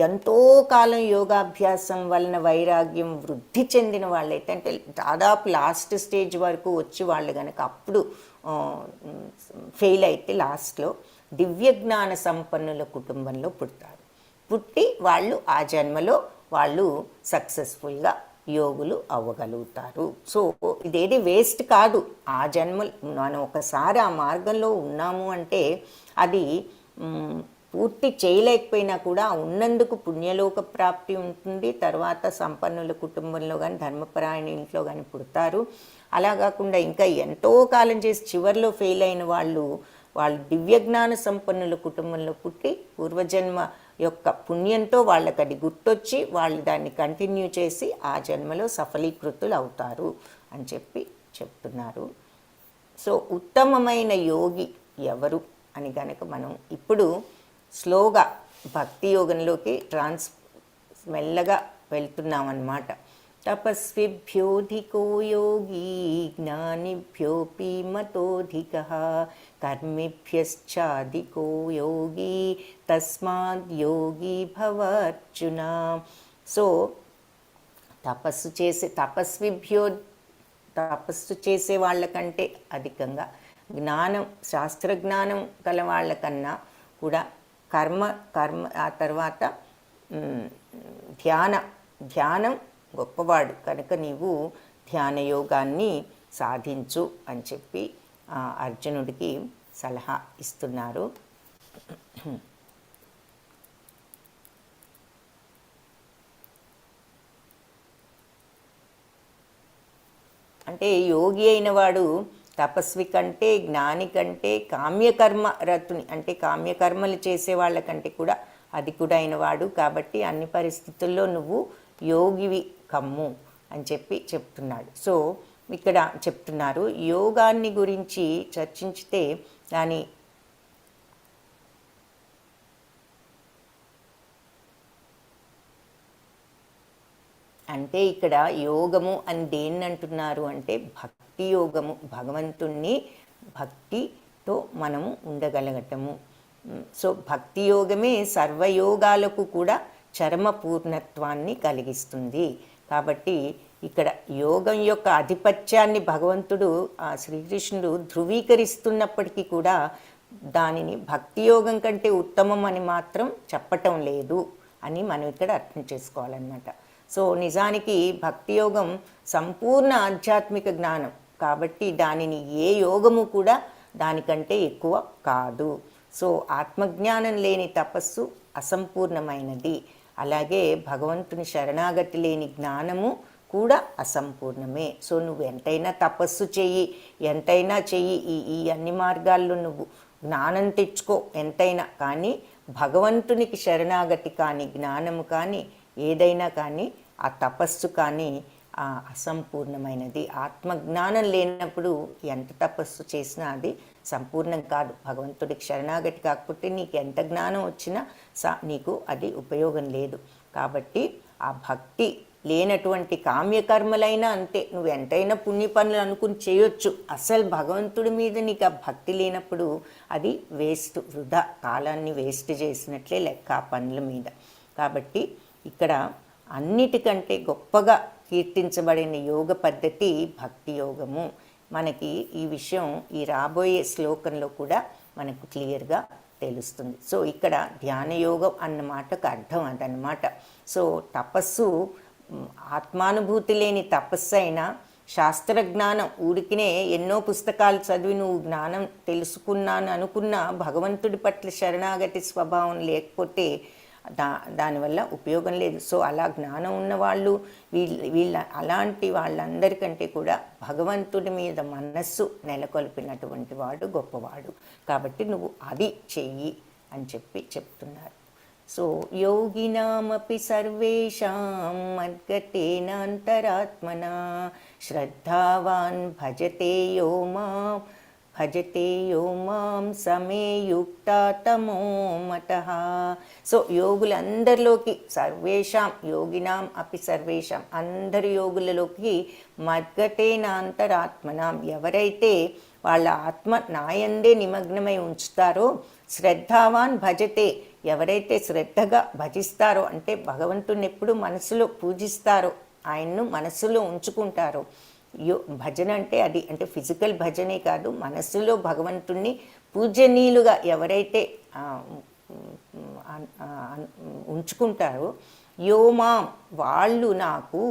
A: ఎంతో కాలం యోగాభ్యాసం వలన వైరాగ్యం వృద్ధి చెందిన వాళ్ళైతే, అంటే దాదాపు లాస్ట్ స్టేజ్ వరకు వచ్చి వాళ్ళు కనుక అప్పుడు ఫెయిల్ అయితే లాస్ట్లో దివ్యజ్ఞాన సంపన్నుల కుటుంబంలో పుడతారు. పుట్టి వాళ్ళు ఆ జన్మలో వాళ్ళు సక్సెస్ఫుల్గా యోగులు అవ్వగలుగుతారు. సో ఇదేది వేస్ట్ కాదు. ఆ జన్మ మనం ఒకసారి ఆ మార్గంలో ఉన్నాము అంటే అది పూర్తి చేయలేకపోయినా కూడా ఉన్నందుకు పుణ్యలోక ప్రాప్తి ఉంటుంది. తర్వాత సంపన్నుల కుటుంబంలో కానీ ధర్మపరాయణ ఇంట్లో కానీ పుడతారు. అలా కాకుండా ఇంకా ఎంతో కాలం చేసి చివరిలో ఫెయిల్ అయిన వాళ్ళు దివ్యజ్ఞాన సంపన్నుల కుటుంబంలో పుట్టి పూర్వజన్మ యొక్క పుణ్యంతో వాళ్ళకి అది గుర్తొచ్చి వాళ్ళు దాన్ని కంటిన్యూ చేసి ఆ జన్మలో సఫలీకృతులు అవుతారు అని చెప్పి చెప్తున్నారు. సో ఉత్తమమైన యోగి ఎవరు అని కనుక మనం ఇప్పుడు స్లోగా భక్తి యోగంలోకి మెల్లగా వెళ్తున్నామన్నమాట. తపస్విభ్యోధికో యోగి జ్ఞానిభ్యోపి మతోధికః కర్మిభ్యశ్చాధికో యోగి తస్మాద్ యోగి భవ అర్జున. సో తపస్సు చేసే వాళ్ళకంటే అధికంగా జ్ఞానం, శాస్త్రజ్ఞానం గల వాళ్ళకన్నా కూడా కర్మ ఆ తర్వాత ధ్యానం గొప్పవాడు కనుక నీవు ధ్యాన యోగాన్ని సాధించు అని చెప్పి అర్జునుడికి సలహా ఇస్తున్నారు. అంటే యోగి అయిన వాడు తపస్వి కంటే, జ్ఞాని కంటే, కామ్యకర్మ రతుని అంటే కామ్యకర్మలు చేసే వాళ్ళకంటే కూడా అధికుడైన వాడు. కాబట్టి అన్ని పరిస్థితుల్లో నువ్వు యోగివి కమ్ము అని చెప్పి చెప్తున్నాడు. సో ఇక్కడ చెప్తున్నారు యోగాన్ని గురించి చర్చించితే దాని అంటే ఇక్కడ యోగము అని దేన్ని అంటున్నారు అంటే భక్తి యోగము, భగవంతుణ్ణి భక్తితో మనము ఉండగలగటము. సో భక్తి యోగమే సర్వయోగాలకు కూడా చరమ పూర్ణత్వాన్ని కలిగిస్తుంది. కాబట్టి ఇక్కడ యోగం యొక్క ఆధిపత్యాన్ని భగవంతుడు శ్రీకృష్ణుడు ధృవీకరిస్తున్నప్పటికీ కూడా దానిని భక్తి యోగం కంటే ఉత్తమం అని మాత్రం చెప్పటం లేదు అని మనం ఇక్కడ అర్థం చేసుకోవాలన్నమాట. సో నిజానికి భక్తి యోగం సంపూర్ణ ఆధ్యాత్మిక జ్ఞానం కాబట్టి దానిని ఏ యోగము కూడా దానికంటే ఎక్కువ కాదు. సో ఆత్మజ్ఞానం లేని తపస్సు అసంపూర్ణమైనది. అలాగే భగవంతుని శరణాగతి లేని జ్ఞానము కూడా అసంపూర్ణమే. సో నువ్వు ఎంతైనా తపస్సు చెయ్యి, ఎంతైనా చెయ్యి, ఈ అన్ని మార్గాల్లో నువ్వు జ్ఞానం తెచ్చుకో ఎంతైనా, కానీ భగవంతునికి శరణాగతి కానీ జ్ఞానము కానీ ఏదైనా కానీ ఆ తపస్సు కానీ అసంపూర్ణమైనది. ఆత్మజ్ఞానం లేనప్పుడు ఎంత తపస్సు చేసినా అది సంపూర్ణం కాదు. భగవంతుడికి శరణాగతి కాకపోతే నీకు ఎంత జ్ఞానం వచ్చినా నీకు అది ఉపయోగం లేదు. కాబట్టి ఆ భక్తి లేనటువంటి కామ్యకర్మలైనా అంతే, నువ్వు ఎంతైనా పుణ్య పనులు అనుకుని చేయొచ్చు, అసలు భగవంతుడి మీద నీకు ఆ భక్తి లేనప్పుడు అది వేస్ట్, వృధా, కాలాన్ని వేస్ట్ చేసినట్లే లెక్క ఆ పనుల మీద. కాబట్టి ఇక్కడ అన్నిటికంటే గొప్పగా కీర్తించబడిన యోగ పద్ధతి భక్తి యోగము. మనకి ఈ విషయం ఈ రాబోయే శ్లోకంలో కూడా మనకు క్లియర్గా తెలుస్తుంది. సో ఇక్కడ ధ్యానయోగం అన్న మాటకు అర్థం అదనమాట. సో తపస్సు ఆత్మానుభూతి లేని తపస్సు అయినా, శాస్త్రజ్ఞానం ఊరికినే ఎన్నో పుస్తకాలు చదివి నువ్వు జ్ఞానం తెలుసుకున్నాను అనుకున్నా భగవంతుడి పట్ల శరణాగతి స్వభావం లేకపోతే దానివల్ల ఉపయోగం లేదు. సో అలా జ్ఞానం ఉన్నవాళ్ళు వీళ్ళ అలాంటి వాళ్ళందరికంటే కూడా భగవంతుడి మీద మనస్సు నెలకొల్పినటువంటి వాడు గొప్పవాడు. కాబట్టి నువ్వు అది చెయ్యి అని చెప్తున్నారు. సో యోగినామపి సర్వేషాం మద్గతేనాంతరాత్మనా శ్రద్ధావాన్ భజతే యో మాం సమేయుక్తా తమో మతః. సో యోగులందరిలోకి సర్వేషాం యోగినాం అపి సర్వేషాం అందరి యోగులలోకి మద్గతేనాంతరాత్మనాం ఎవరైతే వాళ్ళ ఆత్మ నాయందే నిమగ్నమై ఉంచుతారో, శ్రద్ధావాన్ భజతే ఎవరైతే శ్రద్ధగా భజిస్తారో అంటే భగవంతుని ఎప్పుడు మనసులో పూజిస్తారో, ఆయన్ను మనసులో ఉంచుకుంటారో. భజన అంటే అది అంటే ఫిజికల్ భజనే కాదు, మనస్సులో భగవంతుణ్ణి పూజనీయులుగా ఎవరైతే ఉంచుకుంటారో, యోమాం వాళ్ళు నాకు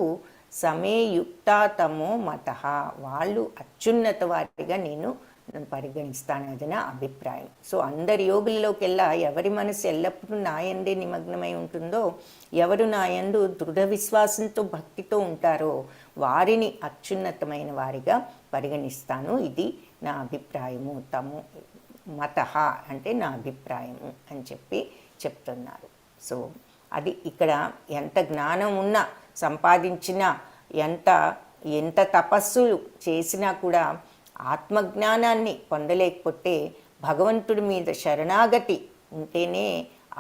A: సమేయుక్తాతమో మతః వాళ్ళు అత్యున్నత వారిగా నేను పరిగణిస్తాను, అది నా అభిప్రాయం. సో అందరి యోగుల్లోకెల్లా ఎవరి మనసు ఎల్లప్పుడూ నాయందే నిమగ్నమై ఉంటుందో, ఎవరు నాయందు దృఢ విశ్వాసంతో భక్తితో ఉంటారో వారిని అత్యున్నతమైన వారిగా పరిగణిస్తాను, ఇది నా అభిప్రాయము. తము మతః అంటే నా అభిప్రాయము అని చెప్తున్నారు. సో అది ఇక్కడ ఎంత జ్ఞానం ఉన్నా సంపాదించినా ఎంత తపస్సులు చేసినా కూడా ఆత్మజ్ఞానాన్ని పొందలేకపోతే భగవంతుడి మీద శరణాగతి ఉంటేనే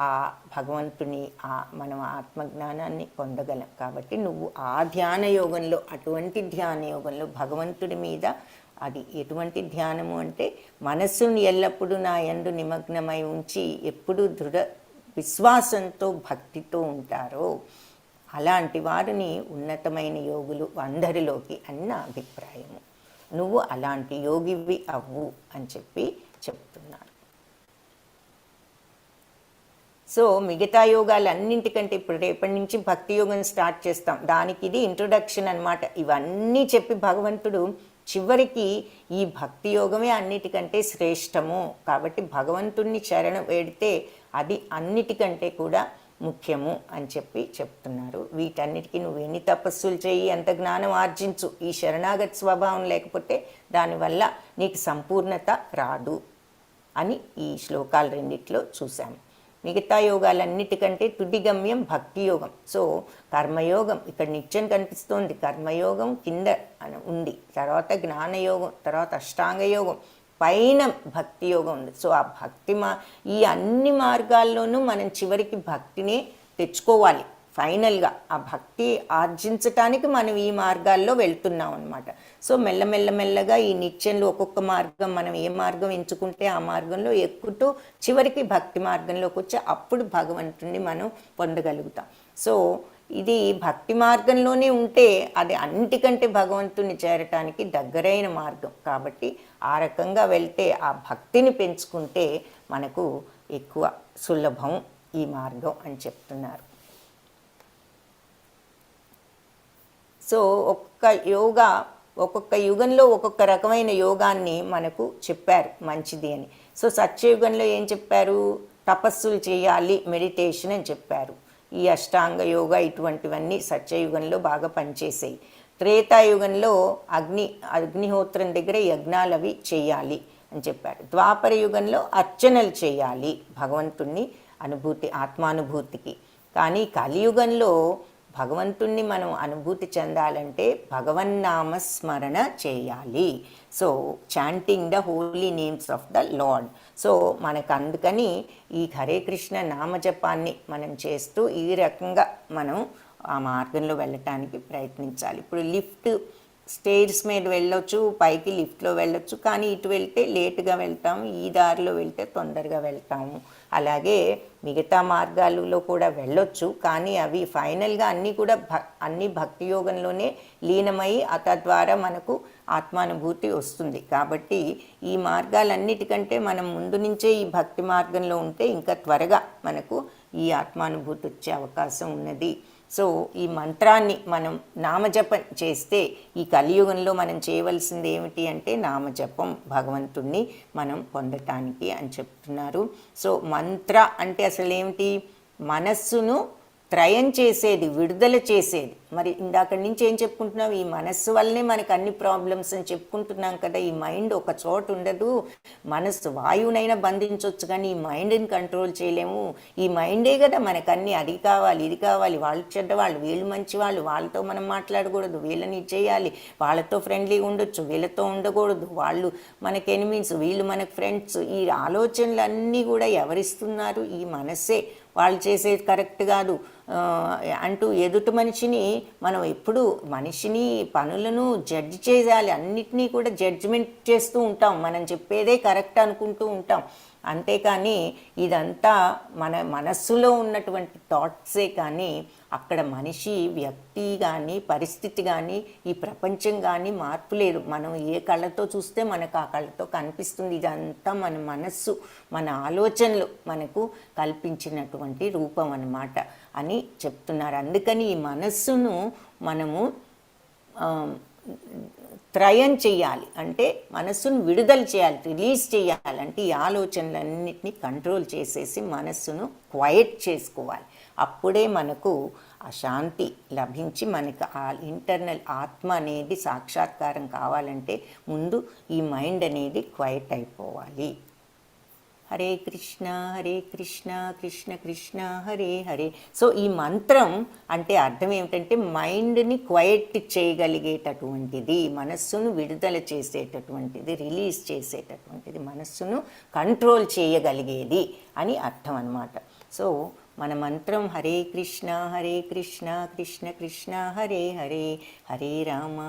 A: ఆ భగవంతుని మనం ఆత్మజ్ఞానాన్ని పొందగలం. కాబట్టి నువ్వు ఆ ధ్యాన యోగంలో అటువంటి ధ్యాన యోగంలో భగవంతుడి మీద అది ఎటువంటి ధ్యానము అంటే మనస్సుని ఎల్లప్పుడూ నా యందు నిమగ్నమై ఉంచి ఎప్పుడూ దృఢ విశ్వాసంతో భక్తితో ఉంటారో అలాంటి వారిని ఉన్నతమైన యోగులు అందరిలోకి అన్న అభిప్రాయము. నువ్వు అలాంటి యోగివి అవ్వు అని చెప్తున్నారు. సో మిగతా యోగాలన్నింటికంటే ఇప్పుడు రేపటి నుంచి భక్తి యోగం స్టార్ట్ చేస్తాం, దానికి ఇది ఇంట్రొడక్షన్ అన్నమాట. ఇవన్నీ చెప్పి భగవంతుడు చివరికి ఈ భక్తి యోగమే అన్నిటికంటే శ్రేష్టము, కాబట్టి భగవంతుణ్ణి శరణ వేడితే అది అన్నిటికంటే కూడా ముఖ్యము అని చెప్తున్నారు. వీటన్నిటికీ నువ్వు ఎన్ని తపస్సులు చేయి, ఎంత జ్ఞానం ఆర్జించు, ఈ శరణాగతి స్వభావం లేకపోతే దానివల్ల నీకు సంపూర్ణత రాదు అని ఈ శ్లోకాలు రెండిట్లో చూసాము. మిగతా యోగాలన్నిటికంటే తుది గమ్యం భక్తి యోగం. సో కర్మయోగం ఇక్కడ నిత్యం కనిపిస్తోంది, కర్మయోగం కింద ఉంది, తర్వాత జ్ఞానయోగం, తర్వాత అష్టాంగ యోగం, పైన భక్తి యోగం ఉంది. సో ఆ భక్తి ఈ అన్ని మార్గాల్లోనూ మనం చివరికి భక్తినే తెచ్చుకోవాలి. ఫైనల్గా ఆ భక్తి ఆర్జించటానికి మనం ఈ మార్గాల్లో వెళ్తున్నాం అన్నమాట. సో మెల్లగా ఈ నిత్యంలో ఒక్కొక్క మార్గం మనం ఏ మార్గం ఎంచుకుంటే ఆ మార్గంలో ఎక్కుతూ చివరికి భక్తి మార్గంలోకి వచ్చి అప్పుడు భగవంతుడిని మనం పొందగలుగుతాం. సో ఇది భక్తి మార్గంలోనే ఉంటే అది అన్నిటికంటే భగవంతుని చేరటానికి దగ్గరైన మార్గం. కాబట్టి ఆ రకంగా వెళ్తే ఆ భక్తిని పెంచుకుంటే మనకు ఎక్కువ సులభం ఈ మార్గం అని చెప్తున్నారు. సో ఒక్కొక్క యుగంలో ఒక్కొక్క రకమైన యోగాన్ని మనకు చెప్పారు మంచిది అని. సో సత్యయుగంలో ఏం చెప్పారు? తపస్సులు చేయాలి, మెడిటేషన్ అని చెప్పారు. ఈ అష్టాంగ యోగా ఇటువంటివన్నీ సత్యయుగంలో బాగా పనిచేసాయి. త్రేతాయుగంలో అగ్నిహోత్రం దగ్గర యజ్ఞాలు అవి చేయాలి అని చెప్పారు. ద్వాపర యుగంలో అర్చనలు చేయాలి భగవంతుణ్ణి ఆత్మానుభూతికి. కానీ కలియుగంలో భగవంతుణ్ణి మనం అనుభూతి చెందాలంటే భగవన్నామ స్మరణ చేయాలి. So chanting the holy names of the lord. So మనకు అందుకని ఈ హరే కృష్ణ నామజపాన్ని మనం చేస్తూ ఈ రకంగా మనం ఆ మార్గంలో వెళ్ళటానికి ప్రయత్నించాలి. ఇప్పుడు లిఫ్ట్ స్టేర్స్ మీద వెళ్ళొచ్చు, పైకి లిఫ్ట్లో వెళ్ళొచ్చు, కానీ ఇటు వెళ్తే లేటుగా వెళ్తాము, ఈ దారిలో వెళ్తే తొందరగా వెళ్తాము. అలాగే మిగతా మార్గాలలో కూడా వెళ్ళొచ్చు, కానీ అవి ఫైనల్గా అన్నీ కూడా అన్ని భక్తి యోగంలోనే లీనమై తద్వారా మనకు ఆత్మానుభూతి వస్తుంది. కాబట్టి ఈ మార్గాలన్నిటికంటే మనం ముందు నుంచే ఈ భక్తి మార్గంలో ఉంటే ఇంకా త్వరగా మనకు ఈ ఆత్మానుభూతి వచ్చే అవకాశం ఉన్నది. సో ఈ మంత్రాన్ని మనం నామజపం చేస్తే, ఈ కలియుగంలో మనం చేయవలసింది ఏమిటి అంటే నామజపం, భగవంతుణ్ణి మనం పొందటానికి అని చెప్తున్నారు. సో మంత్ర అంటే అసలు ఏమిటి? మనస్సును త్రయం చేసేది, విడుదల చేసేది. మరి ఇందాక నుంచి ఏం చెప్పుకుంటున్నాం? ఈ మనస్సు వల్లనే మనకు అన్ని ప్రాబ్లమ్స్ అని చెప్పుకుంటున్నాం కదా. ఈ మైండ్ ఒక చోట ఉండదు. మనస్సు వాయువునైనా బంధించవచ్చు, కానీ ఈ మైండ్ని కంట్రోల్ చేయలేము. ఈ మైండే కదా మనకన్నీ, అది కావాలి, ఇది కావాలి, వాళ్ళు చెడ్డవాళ్ళు, వీళ్ళు మంచివాళ్ళు, వాళ్ళతో మనం మాట్లాడకూడదు, వీళ్ళని చేయాలి, వాళ్ళతో ఫ్రెండ్లీగా ఉండొచ్చు, వీళ్ళతో ఉండకూడదు, వాళ్ళు మనకి ఎనిమీస్, వీళ్ళు మనకు ఫ్రెండ్స్. ఈ ఆలోచనలన్నీ కూడా ఎవరిస్తున్నారు? ఈ మనస్సే. వాళ్ళు చేసేది కరెక్ట్ కాదు అంటూ ఎదుటి మనిషిని మనం ఎప్పుడు మనిషిని పనులను జడ్జి చేయాలి, అన్నిటినీ కూడా జడ్జిమెంట్ చేస్తూ ఉంటాం, మనం చెప్పేదే కరెక్ట్ అనుకుంటూ ఉంటాం. అంతేకాని ఇదంతా మన మనస్సులో ఉన్నటువంటి థాట్సే, కానీ అక్కడ మనిషి వ్యక్తి కానీ పరిస్థితి కానీ ఈ ప్రపంచం కానీ మార్పు లేదు. మనం ఏ కళ్ళతో చూస్తే మనకు ఆ కళ్ళతో కనిపిస్తుంది. ఇదంతా మన మనస్సు, మన ఆలోచనలు మనకు కల్పించినటువంటి రూపం అన్నమాట అని చెప్తున్నారు. అందుకని ఈ మనస్సును మనము త్రయం చేయాలి, అంటే మనస్సును విడుదల చేయాలి, రిలీజ్ చేయాలి. అంటే ఈ ఆలోచనలన్నింటినీ కంట్రోల్ చేసేసి మనస్సును క్వైట్ చేసుకోవాలి. అప్పుడే మనకు ఆ శాంతి లభించి మనకు ఆ ఇంటర్నల్ ఆత్మ అనేది సాక్షాత్కారం కావాలంటే ముందు ఈ మైండ్ అనేది క్వైట్ అయిపోవాలి. హరే కృష్ణ కృష్ణ కృష్ణ హరే హరే. సో ఈ మంత్రం అంటే అర్థం ఏమిటంటే మైండ్ని క్వైట్ చేయగలిగేటటువంటిది, మనస్సును విడుదల చేసేటటువంటిది, రిలీజ్ చేసేటటువంటిది, మనస్సును కంట్రోల్ చేయగలిగేది అని అర్థం అన్నమాట. సో మన మంత్రం హరే కృష్ణ కృష్ణ కృష్ణ హరే హరే, హరే రామ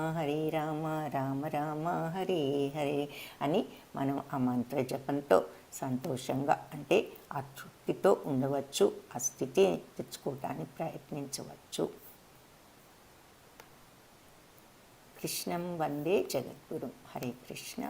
A: రామ రామ హరే హరే అని మనం ఆ మంత్ర జపంతో సంతోషంగా, అంటే ఆ తృప్తితో ఉండవచ్చు, ఆ స్థితి తెచ్చుకోవటానికి ప్రయత్నించవచ్చు. కృష్ణం వందే జగద్గురు. హరే కృష్ణ.